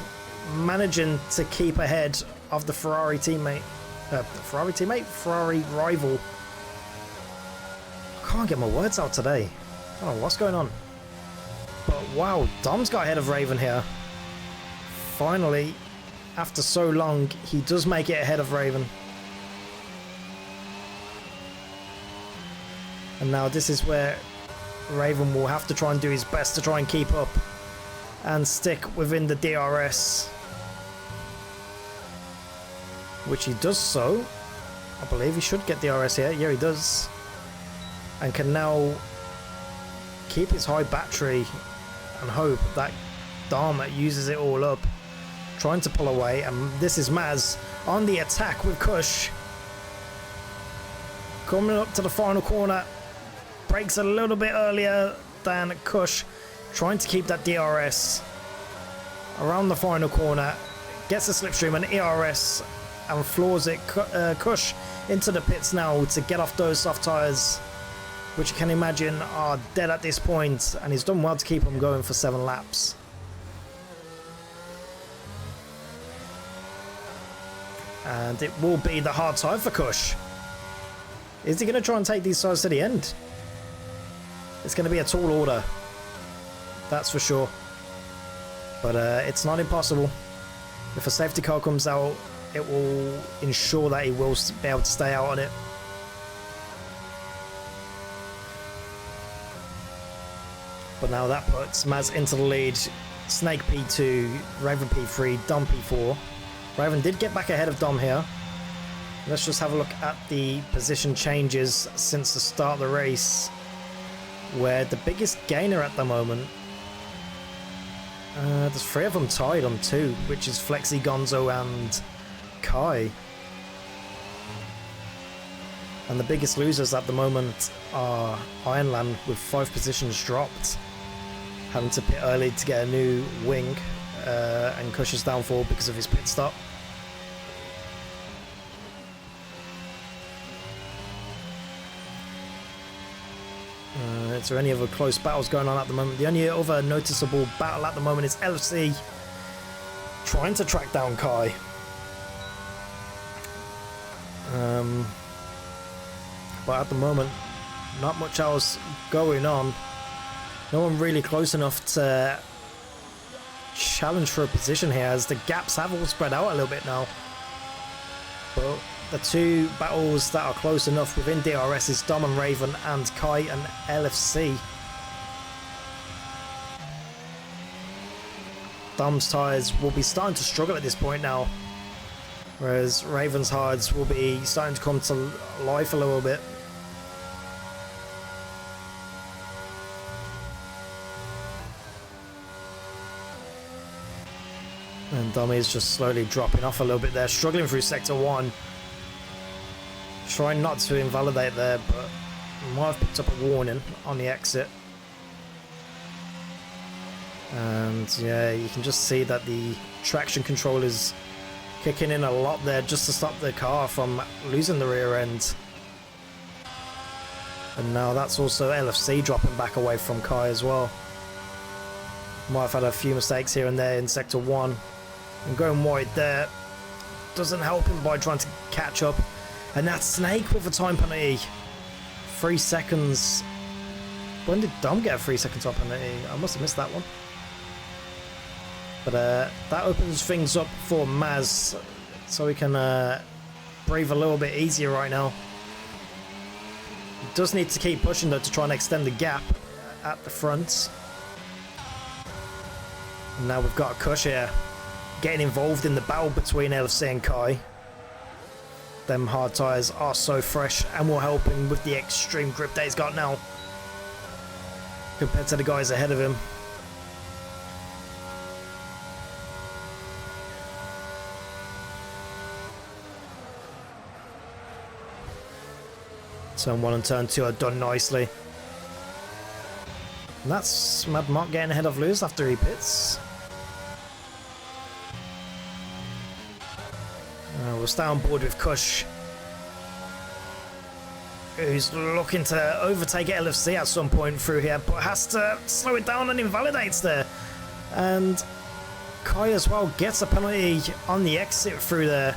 A: managing to keep ahead of the Ferrari teammate. Ferrari rival. I can't get my words out today. I don't know what's going on. But wow, Dom's got ahead of Raven here. Finally, after so long, he does make it ahead of Raven. And now this is where Raven will have to try and do his best to try and keep up and stick within the DRS. Which he does so. I believe he should get DRS here. Yeah, he does. And can now keep his high battery and hope that Dom uses it all up. Trying to pull away, and this is Maz on the attack with Kush. Coming up to the final corner. Brakes a little bit earlier than Kush. Trying to keep that DRS around the final corner. Gets a slipstream and ERS and floors it. Kush into the pits now to get off those soft tyres, which you can imagine are dead at this point, and he's done well to keep them going for 7 laps. And it will be the hard time for Kush. Is he going to try and take these tyres to the end? It's going to be a tall order, that's for sure. But it's not impossible. If a safety car comes out, it will ensure that he will be able to stay out on it. But now that puts Maz into the lead. Snake P2, Raven P3, Dom P4. Raven did get back ahead of Dom here. Let's just have a look at the position changes since the start of the race, where the biggest gainer at the moment, there's 3 of them tied on 2, which is Flexi, Gonzo and Kai. And the biggest losers at the moment are Ironland with 5 positions dropped, having to pit early to get a new wing, and Kush's downfall because of his pit stop. Is there any other close battles going on at the moment? The only other noticeable battle at the moment is LFC trying to track down Kai. But at the moment, not much else going on. No one really close enough to challenge for a position here, as the gaps have all spread out a little bit now. But the 2 battles that are close enough within DRS is Dom and Raven, and Kai and LFC. Dom's tyres will be starting to struggle at this point now, whereas Raven's hards will be starting to come to life a little bit. And Domi's just slowly dropping off a little bit there, struggling through sector 1. Trying not to invalidate there, but might have picked up a warning on the exit. And yeah, you can just see that the traction control is kicking in a lot there just to stop the car from losing the rear end. And now that's also LFC dropping back away from Kai as well. Might have had a few mistakes here and there in sector 1. And going wide there doesn't help him by trying to catch up. And that's Snake with a time penalty. 3 seconds. When did Dom get a 3-second time penalty? I must have missed that one. But that opens things up for Maz, so he can breathe a little bit easier right now. He does need to keep pushing though to try and extend the gap at the front. And now we've got a Kush here getting involved in the battle between LFC and Kai. Them hard tyres are so fresh and will help him with the extreme grip that he's got now compared to the guys ahead of him. Turn 1 and turn 2 are done nicely. And that's Mad Mark getting ahead of Lewis after he pits. We'll stay on board with Kush, who's looking to overtake LFC at some point through here, but has to slow it down and invalidates there. And Kai as well gets a penalty on the exit through there.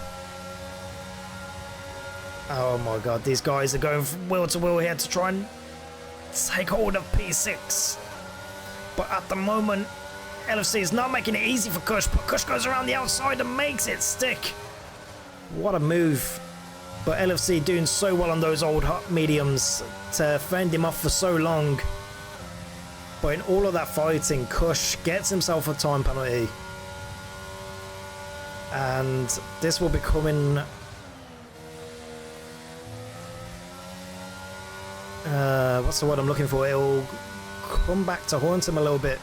A: Oh my god, these guys are going from wheel to wheel here to try and take hold of P6. But at the moment, LFC is not making it easy for Kush, but Kush goes around the outside and makes it stick. What a move. But LFC doing so well on those old hot mediums to fend him off for so long. But in all of that fighting, Kush gets himself a time penalty. And this will be coming... what's the word I'm looking for? It'll come back to haunt him a little bit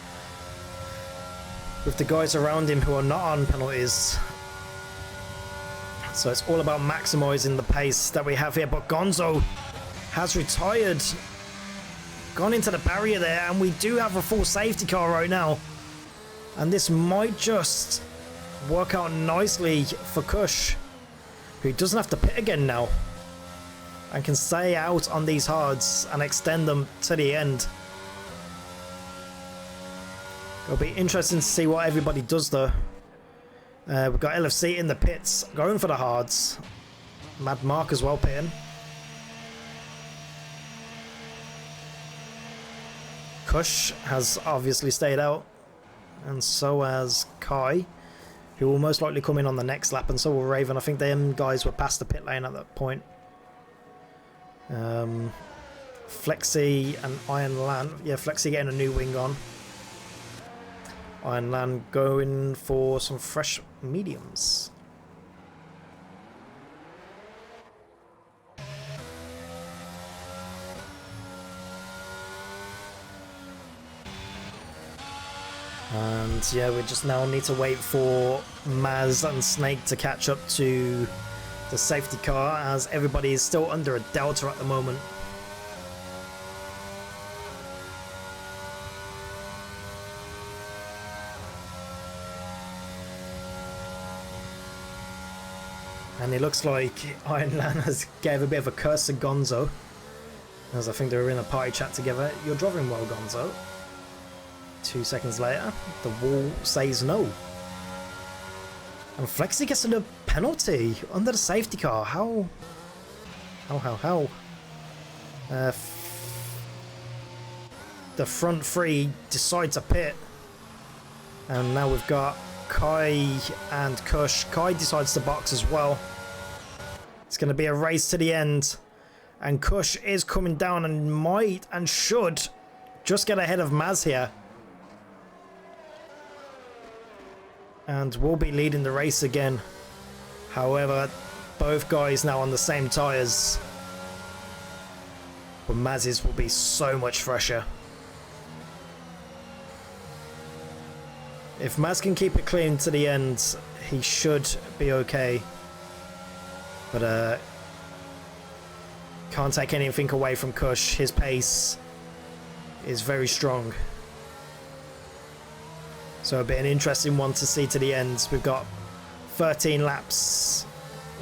A: with the guys around him who are not on penalties. So it's all about maximising the pace that we have here. But Gonzo has retired, gone into the barrier there, and we do have a full safety car right now. And this might just work out nicely for Kush, who doesn't have to pit again now and can stay out on these hards and extend them to the end. It'll be interesting to see what everybody does though. We've got LFC in the pits going for the hards. Mad Mark as well pitting. Kush has obviously stayed out, and so has Kai, who will most likely come in on the next lap, and so will Raven. I think them guys were past the pit lane at that point. Flexi and Iron Lan. Yeah, Flexi getting a new wing on. Iron Lan going for some fresh mediums. And yeah, we just now need to wait for Maz and Snake to catch up to the safety car, as everybody is still under a delta at the moment. And it looks like Iron Lan has gave a bit of a curse to Gonzo, as I think they were in a party chat together. You're driving well, Gonzo. 2 seconds later, the wall says no. And Flexi gets a penalty under the safety car. How? The front three decide to pit. And now we've got Kai and Kush. Kai decides to box as well. It's going to be a race to the end. And Kush is coming down and might and should just get ahead of Maz here. And will be leading the race again. However, both guys now on the same tyres. But Maz's will be so much fresher. If Maz can keep it clean to the end, he should be okay. But can't take anything away from Kush. His pace is very strong. So it'll be an interesting one to see to the end. We've got 13 laps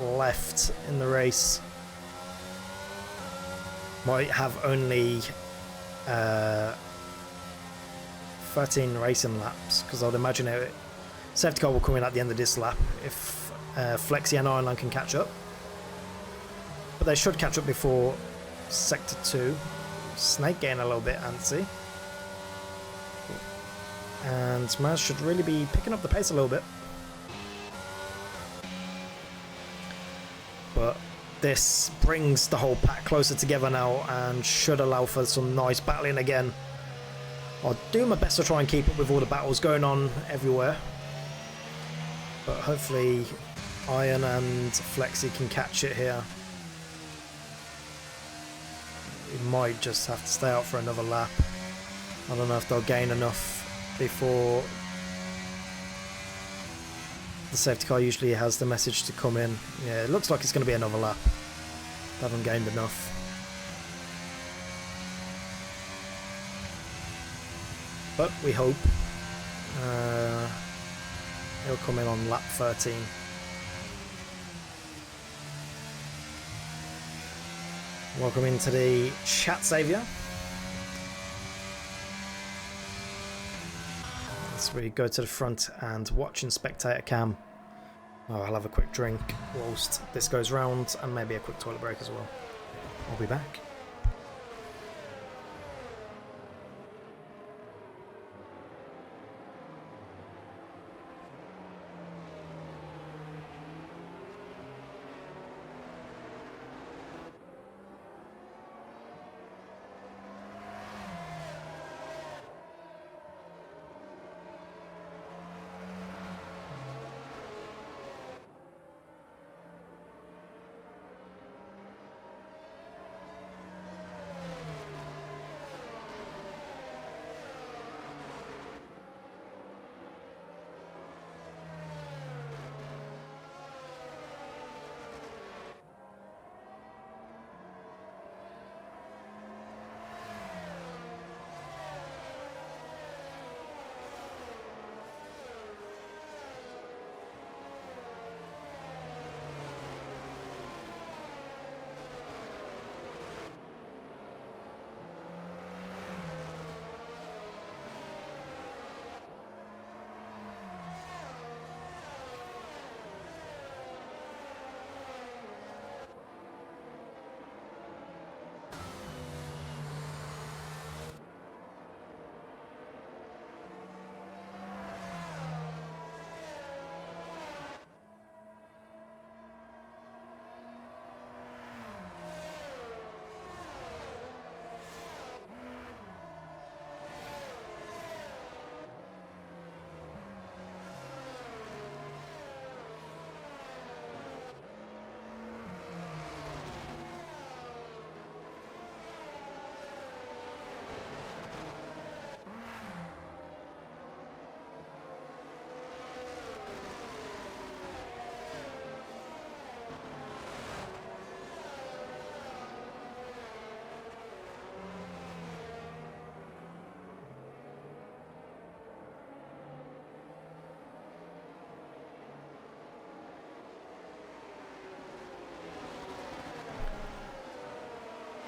A: left in the race. Might have only 13 racing laps, because I'd imagine safety car will come in at the end of this lap if Flexi and Ironland can catch up. But they should catch up before Sector 2. Snake getting a little bit antsy. And Maz should really be picking up the pace a little bit. But this brings the whole pack closer together now and should allow for some nice battling again. I'll do my best to try and keep up with all the battles going on everywhere. But hopefully Iron and Flexi can catch it here. We might just have to stay out for another lap. I don't know if they'll gain enough before the safety car usually has the message to come in. Yeah, it looks like it's going to be another lap. They haven't gained enough. But we hope he'll come in on lap 13. Welcome into the chat, Saviour. As we go to the front and watch in spectator cam. Oh, I'll have a quick drink whilst this goes round and maybe a quick toilet break as well. I'll be back.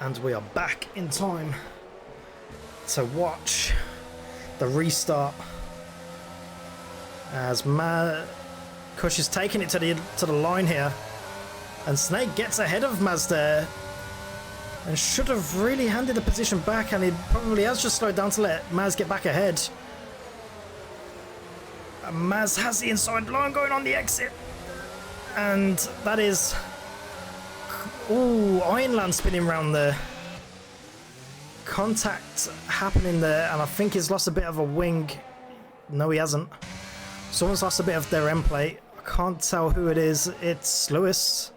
A: And we are back in time to watch the restart as Kush is taking it to the line here, and Snake gets ahead of Maz there and should have really handed the position back, and he probably has just slowed down to let Maz get back ahead. And Maz has the inside line going on the exit, and that is... Ooh, Ironland spinning round there. Contact happening there, and I think he's lost a bit of a wing. No, he hasn't. Someone's lost a bit of their end plate. I can't tell who it is. It's Lewis.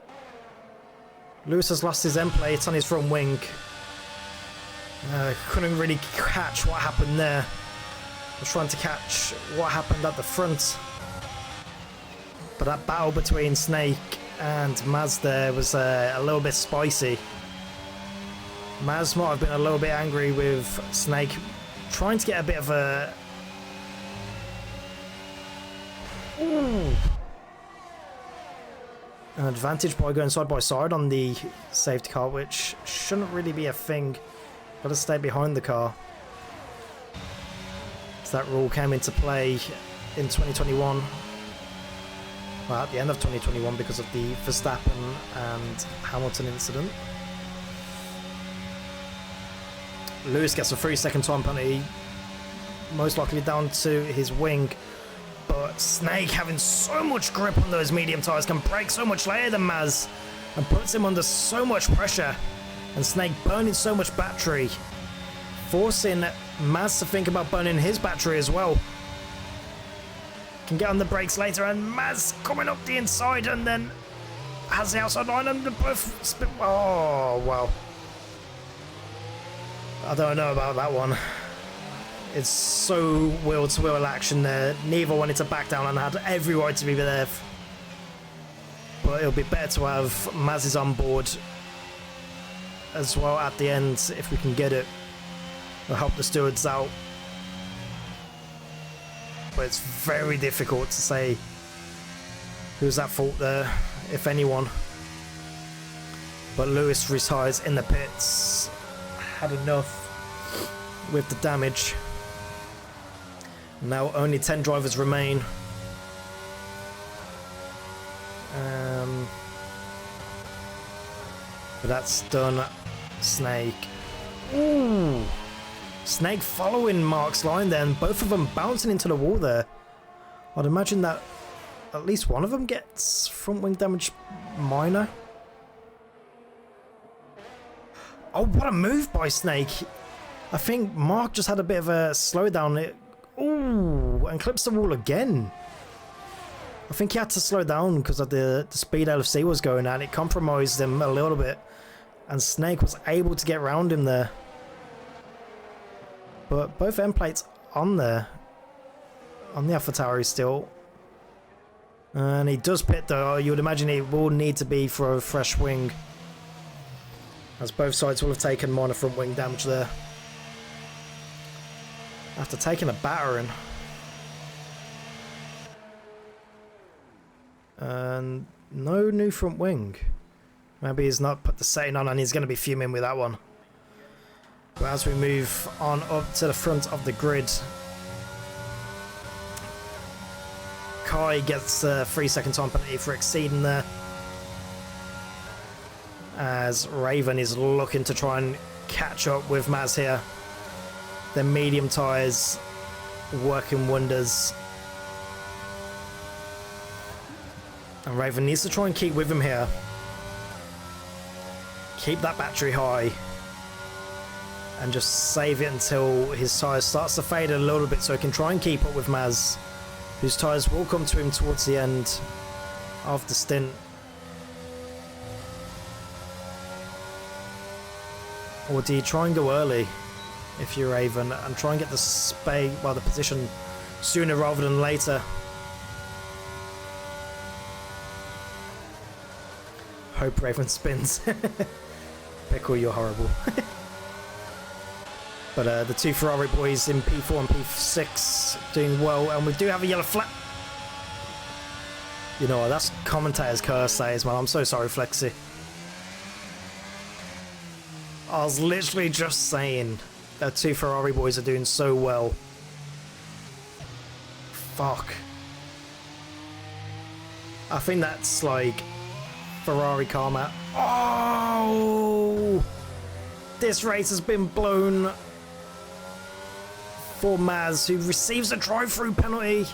A: Lewis has lost his end plate on his front wing. Couldn't really catch what happened there. was trying to catch what happened at the front. But that battle between Snake and Maz there was a little bit spicy. Maz might have been a little bit angry with Snake, trying to get a bit of a... Ooh. An advantage by going side by side on the safety car, which shouldn't really be a thing. Gotta stay behind the car. So that rule came into play in 2021. Well, at the end of 2021 because of the Verstappen and Hamilton incident. Lewis gets a 3-second time penalty, most likely down to his wing. But Snake, having so much grip on those medium tyres, can brake so much later than Maz and puts him under so much pressure. And Snake burning so much battery, forcing Maz to think about burning his battery as well. Can get on the brakes later, and Maz coming up the inside and then has the outside line and the both spin. Oh, wow. I don't know about that one. It's so wheel-to-wheel action there. Neither wanted to back down and had every right to be there. But it'll be better to have Maz's on board as well at the end if we can get it. It'll help the stewards out. But it's very difficult to say who's at fault there, if anyone. But Lewis retires in the pits. Had enough with the damage. Now only 10 drivers remain. But that's done. Snake. Ooh. Snake following Mark's line there, and both of them bouncing into the wall there. I'd imagine that at least one of them gets front wing damage minor. Oh, what a move by Snake. I think Mark just had a bit of a slowdown. Ooh, and clips the wall again. I think he had to slow down because of the speed LFC was going at. It compromised him a little bit. And Snake was able to get around him there. But both end plates on there. On the AlphaTauri still. And he does pit though. You would imagine it will need to be for a fresh wing, as both sides will have taken minor front wing damage there. After taking a battering. And no new front wing. Maybe he's not put the setting on and he's going to be fuming with that one. But as we move on up to the front of the grid, Kai gets a 3-second time penalty for exceeding there. As Raven is looking to try and catch up with Maz here. The medium tyres working wonders. And Raven needs to try and keep with him here. Keep that battery high. And just save it until his tyres starts to fade a little bit so he can try and keep up with Maz, whose tyres will come to him towards the end of the stint. Or do you try and go early if you're Raven and try and get the position sooner rather than later? Hope Raven spins. Pickle, you're horrible. But the two Ferrari boys in P4 and P6 doing well, and we do have a yellow flag. You know what, that's commentator's curse days, man. I'm so sorry, Flexi. I was literally just saying that two Ferrari boys are doing so well. Fuck. I think that's like Ferrari karma. Oh! This race has been blown for Maz, who receives a drive-through penalty.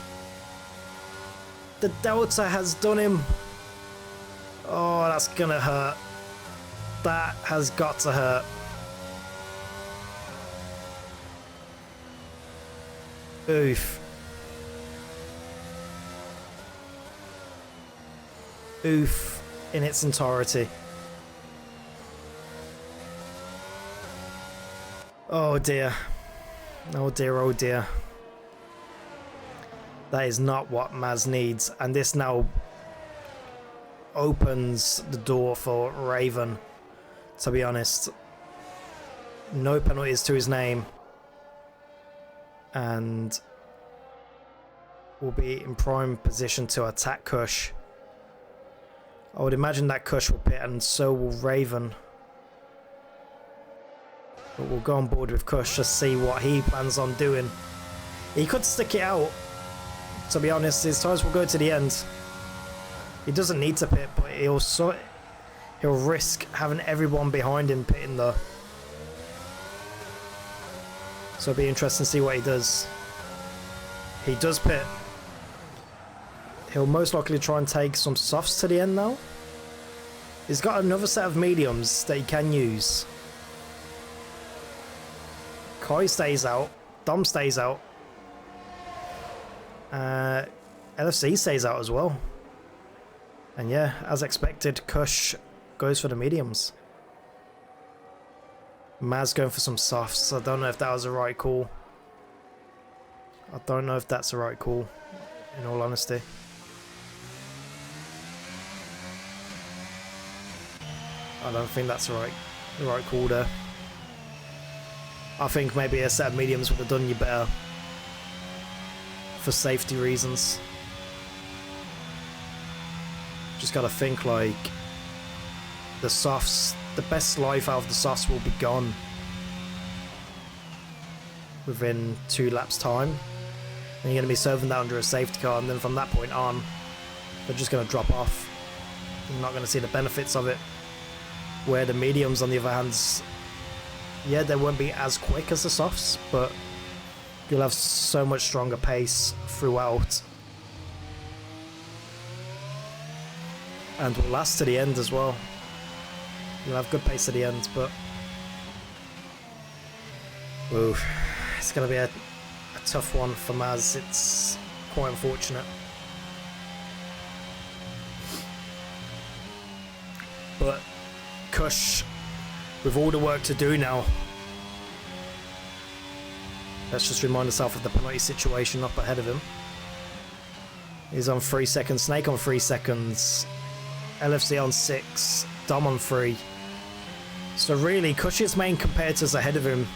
A: The Delta has done him. Oh, that's gonna hurt. That has got to hurt. Oof. Oof in its entirety. Oh dear. Oh dear, oh dear. That is not what Maz needs, and this now opens the door for Raven, to be honest. No penalties to his name, and will be in prime position to attack Kush. I would imagine that Kush will pit, and so will Raven. But we'll go on board with Kush to see what he plans on doing. He could stick it out. To be honest, his tyres will go to the end. He doesn't need to pit, but he'll risk having everyone behind him pitting though. So it'll be interesting to see what he does. He does pit. He'll most likely try and take some softs to the end now. He's got another set of mediums that he can use. Kai stays out. Dom stays out. LFC stays out as well. And yeah, as expected, Kush goes for the mediums. Maz going for some softs. I don't know if that was the right call. I don't know if that's the right call, in all honesty. I don't think that's the right call there. I think maybe a set of mediums would have done you better for safety reasons. Just gotta think, like, the softs, the best life out of the softs will be gone within 2 laps time, and you're gonna be serving that under a safety car, and then from that point on they're just gonna drop off. You're not gonna see the benefits of it. Where the mediums, on the other hand, yeah, they won't be as quick as the softs, but you'll have so much stronger pace throughout, and will last to the end as well. You'll have good pace at the end, but ooh, it's going to be a tough one for Maz. It's quite unfortunate. But Kush, with all the work to do now, let's just remind ourselves of the penalty situation up ahead of him. He's on 3 seconds, Snake on 3 seconds, LFC on 6, Dom on 3. So really, Kush's main competitors ahead of him,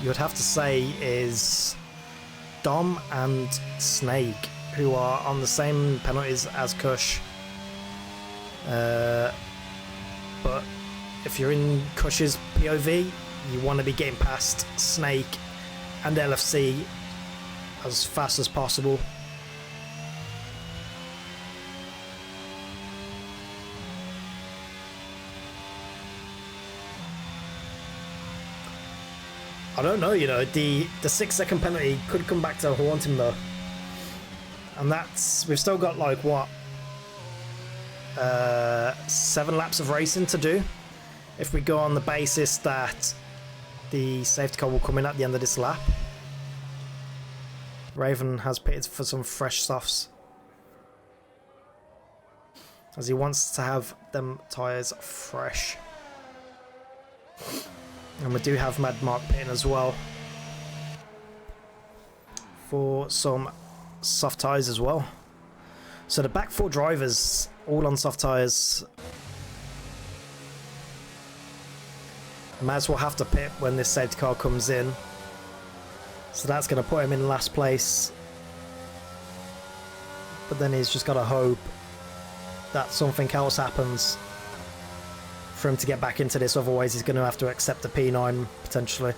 A: you'd have to say, is Dom and Snake, who are on the same penalties as Kush. But if you're in Kush's POV, you want to be getting past Snake and LFC as fast as possible. I don't know, you know, the 6 second penalty could come back to haunt him though. And that's, we've still got like what, 7 laps of racing to do, if we go on the basis that the safety car will come in at the end of this lap. Raven has pitted for some fresh softs, as he wants to have them tyres fresh. And we do have Mad Mark pitting as well for some soft tyres as well. So the back 4 drivers all on soft tyres. Maz will have to pit when this safety car comes in, so that's going to put him in last place. But then he's just got to hope that something else happens for him to get back into this, otherwise he's going to have to accept a P9 potentially.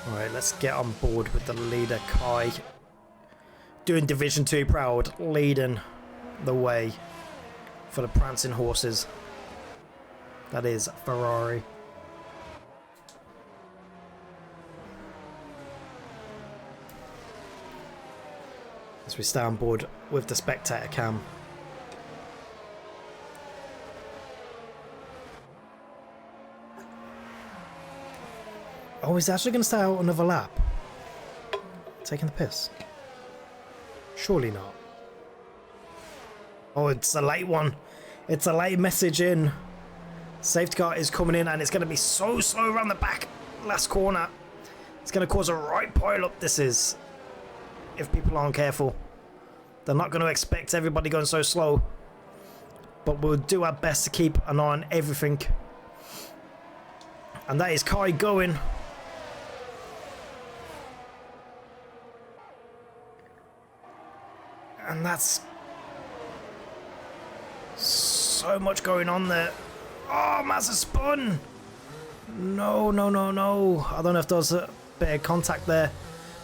A: Alright, let's get on board with the leader, Kai. Doing Division 2 proud, leading the way for the prancing horses. That is Ferrari. As we stay on board with the spectator cam. Oh, he's actually going to stay out another lap? Taking the piss? Surely not. Oh, it's a late one. It's a late message in. Safety car is coming in and it's going to be so slow around the back. Last corner. It's going to cause a right pile up, this is. If people aren't careful. They're not going to expect everybody going so slow. But we'll do our best to keep an eye on everything. And that is Kai going. And that's so much going on there. Oh, Mazza spun. No, no, no, no. I don't know if there was a bit of contact there.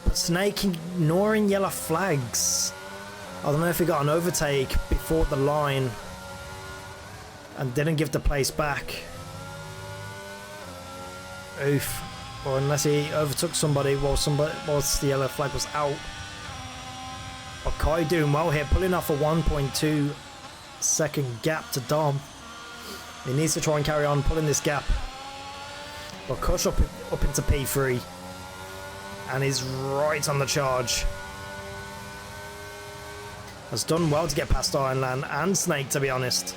A: But Snake ignoring yellow flags. I don't know if he got an overtake before the line and didn't give the place back. Oof. Or unless he overtook somebody whilst the yellow flag was out. But Kai doing well here, pulling off a 1.2 second gap to Dom. He needs to try and carry on pulling this gap. But Kush up into P3. And he's right on the charge. Has done well to get past Ironland and Snake, to be honest.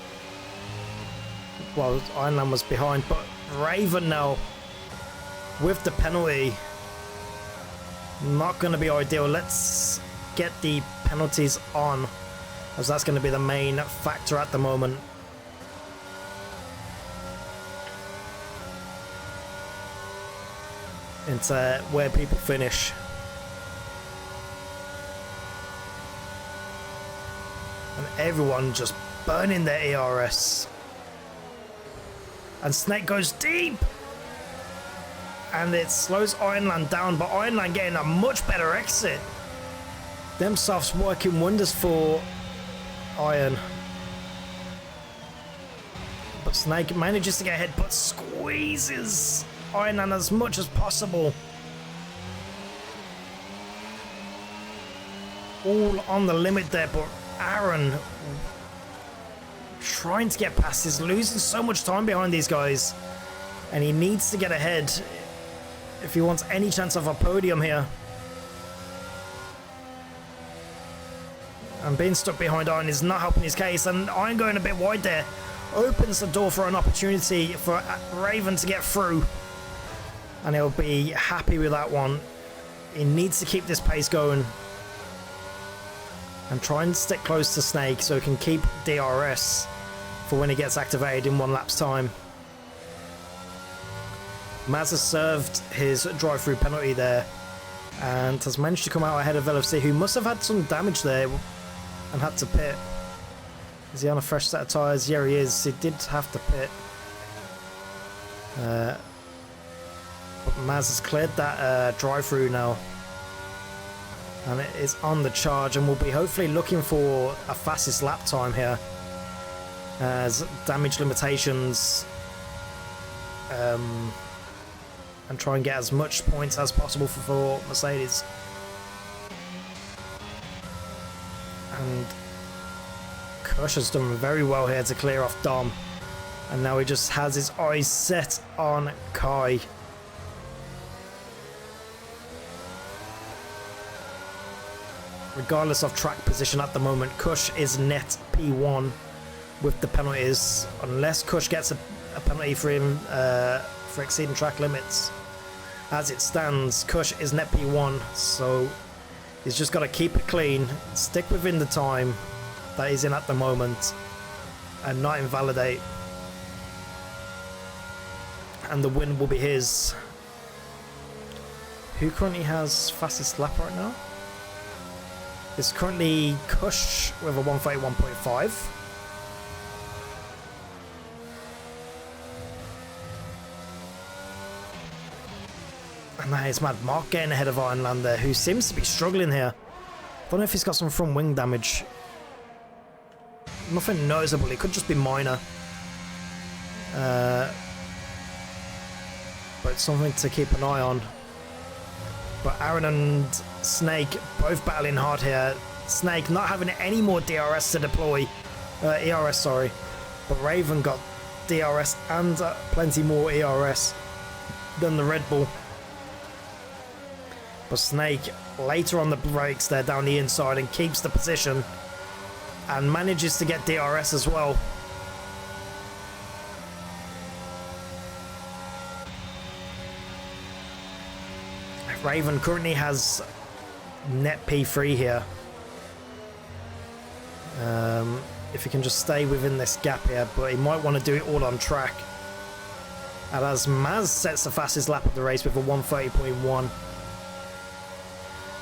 A: Well, Ironland was behind, but Raven now with the penalty. Not going to be ideal. Let's get the penalties on, as that's going to be the main factor at the moment. Into where people finish. And everyone just burning their ERS. And Snake goes deep. And it slows Ironland down, but Ironland getting a much better exit. Them softs working wonders for Iron. But Snake manages to get ahead, but squeezes Ironland as much as possible. All on the limit there, but Aaron trying to get past is losing so much time behind these guys. And he needs to get ahead if he wants any chance of a podium here. And being stuck behind Iron is not helping his case, and Iron going a bit wide there opens the door for an opportunity for Raven to get through. And he'll be happy with that one. He needs to keep this pace going. And try and stick close to Snake so he can keep DRS for when he gets activated in one lap's time. Maz has served his drive-through penalty there and has managed to come out ahead of LFC, who must have had some damage there and had to pit. Is he on a fresh set of tyres? Yeah, he is. He did have to pit. But Maz has cleared that drive-through now. And it is on the charge, and we'll be hopefully looking for a fastest lap time here, as damage limitations, and try and get as much points as possible for Mercedes. And Kush has done very well here to clear off Dom, and now he just has his eyes set on Kai. Regardless of track position at the moment, Kush is net P1 with the penalties, unless Kush gets a penalty for him for exceeding track limits. As it stands, Kush is net P1, so he's just got to keep it clean, stick within the time that he's in at the moment, and not invalidate. And the win will be his. Who currently has fastest lap right now? It's currently Kush with a 1:31.5. And that is Mad Mark getting ahead of Ironland there, who seems to be struggling here. I don't know if he's got some front wing damage. Nothing noticeable, it could just be minor. But it's something to keep an eye on. But Aaron and Snake both battling hard here. Snake not having any more DRS to deploy. ERS, sorry. But Raven got DRS and plenty more ERS than the Red Bull. But Snake later on the brakes there down the inside and keeps the position and manages to get DRS as well. Raven currently has net P3 here. If he can just stay within this gap here, but he might want to do it all on track. And as Maz sets the fastest lap of the race with a 1:30.1.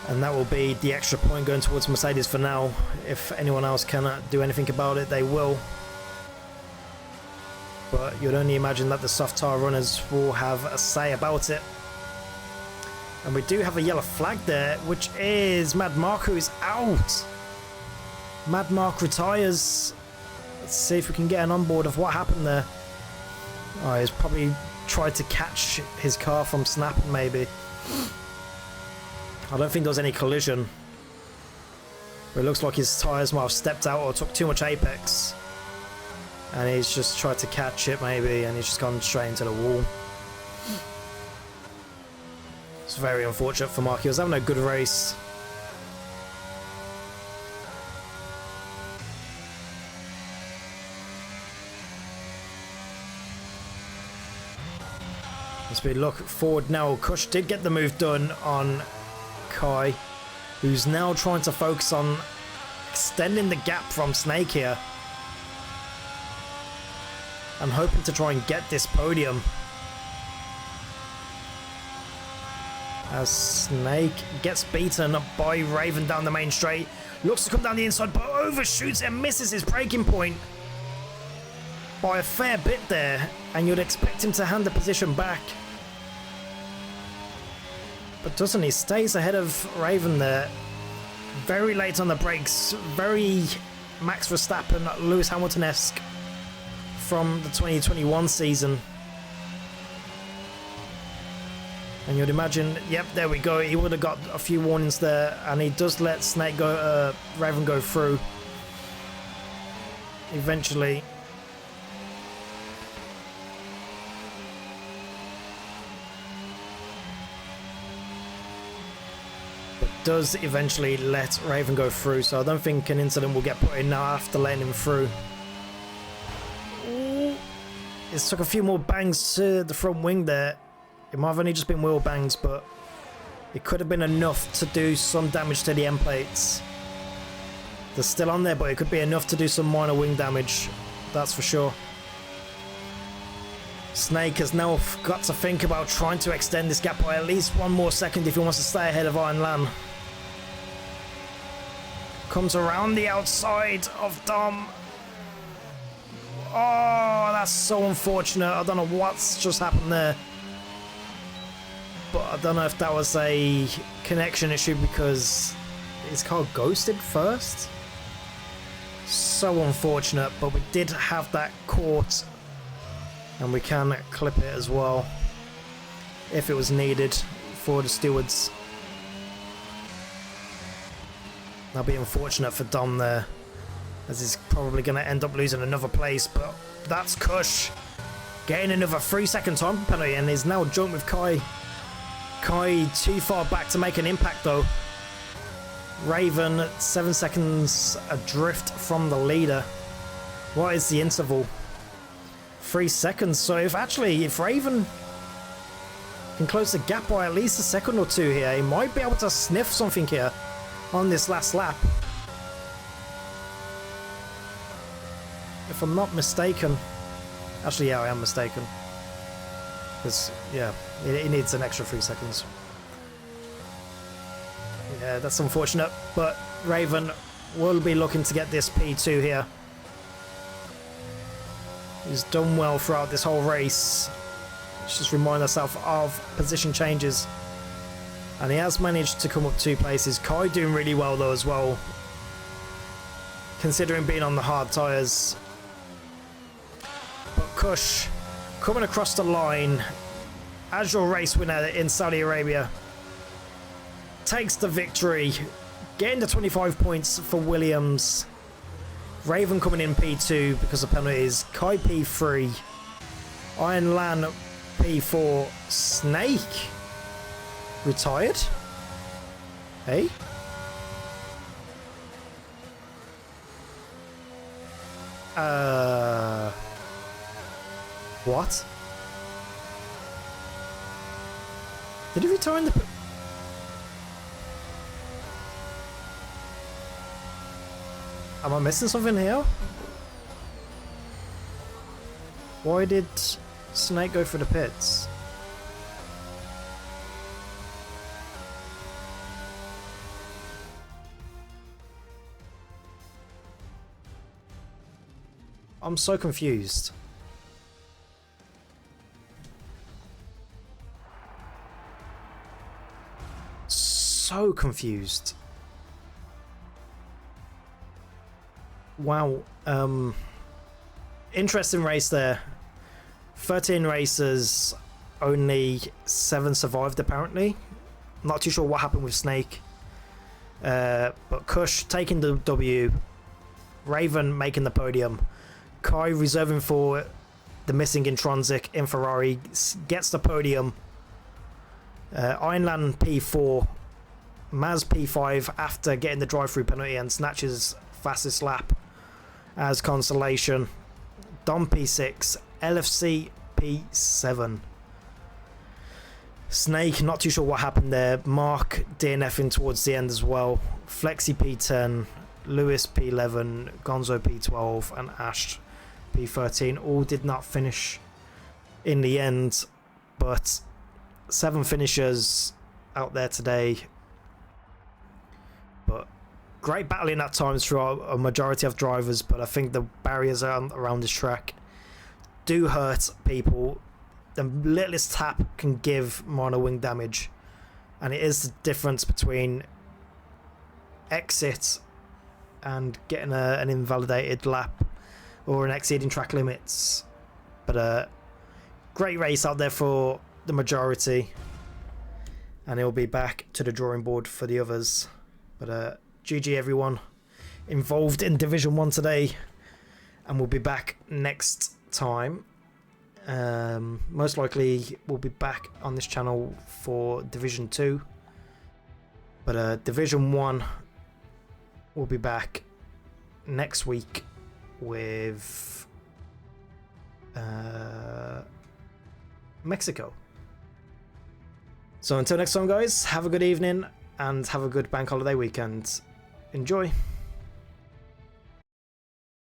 A: And that will be the extra point going towards Mercedes for now. If anyone else cannot do anything about it, they will. But you'd only imagine that the soft tyre runners will have a say about it. And we do have a yellow flag there, which is Mad Mark, who is out. Mad Mark retires. Let's see if we can get an onboard of what happened there. Oh, he's probably tried to catch his car from snapping, maybe. I don't think there was any collision. But it looks like his tyres might have stepped out or took too much apex. And he's just tried to catch it, maybe, and he's just gone straight into the wall. It's very unfortunate for Mark. He was having a good race. As we look forward now, Kush did get the move done on Kai, who's now trying to focus on extending the gap from Snake here. I'm hoping to try and get this podium. As Snake gets beaten by Raven down the main straight. Looks to come down the inside, but overshoots and misses his braking point by a fair bit there. And you'd expect him to hand the position back. But doesn't he? Stays ahead of Raven there. Very late on the brakes. Very Max Verstappen, Lewis Hamilton-esque from the 2021 season. And you'd imagine, yep, there we go. He would have got a few warnings there, and he does let Snake go, Raven go through. Eventually. But does eventually let Raven go through, so I don't think an incident will get put in now after letting him through. It's took a few more bangs to the front wing there. It might have only just been wheel bangs, but it could have been enough to do some damage to the end plates. They're still on there, but it could be enough to do some minor wing damage. That's for sure. Snake has now got to think about trying to extend this gap by at least one more second if he wants to stay ahead of Iron Lan. Comes around the outside of Dom. Oh, that's so unfortunate. I don't know what's just happened there. But I don't know if that was a connection issue because his car ghosted first. So unfortunate, but we did have that caught. And we can clip it as well if it was needed for the stewards. That'll be unfortunate for Dom there, as he's probably going to end up losing another place, but that's Kush getting another 3-second time penalty and is now joint with Kai. Kai too far back to make an impact though. Raven 7 seconds adrift from the leader. What is the interval? 3 seconds. So if Raven can close the gap by at least a second or two here, he might be able to sniff something here on this last lap. If I'm not mistaken. Actually, yeah, I am mistaken. Because, yeah, he needs an extra 3 seconds. Yeah, that's unfortunate. But Raven will be looking to get this P2 here. He's done well throughout this whole race. Let's just remind ourselves of position changes. And he has managed to come up 2 places. Kai doing really well though as well, considering being on the hard tyres. But Kush coming across the line as your race winner in Saudi Arabia takes the victory, getting the 25 points for Williams. Raven coming in P2 because of penalties. Kai P3. Iron Lan P4. Snake retired. Hey? What? Did he return the... Am I missing something here? Why did Snake go for the pits? I'm so confused. So confused. Wow. Interesting race there. 13 racers, only 7 survived apparently. Not too sure what happened with Snake. But Kush taking the W. Raven making the podium. Kai reserving for the missing Intronsic in Ferrari gets the podium. Ironland P4. Maz P5 after getting the drive-through penalty and snatches fastest lap as consolation. Dom P6. LFC P7. Snake, not too sure what happened there. Mark DNFing towards the end as well. Flexi P10. Lewis P11. Gonzo P12 and Ash P13 all did not finish in the end, but 7 finishers out there today. But great battling at times for a majority of drivers, but I think the barriers around this track do hurt people. The littlest tap can give mono wing damage, and it is the difference between exit and getting an invalidated lap or an exceeding track limits. But great race out there for the majority, and it'll be back to the drawing board for the others. But GG everyone involved in Division 1 today, and we'll be back next time. Most likely we'll be back on this channel for Division 2, but Division 1 will be back next week with Mexico. So until next time guys, have a good evening and have a good bank holiday weekend. Enjoy.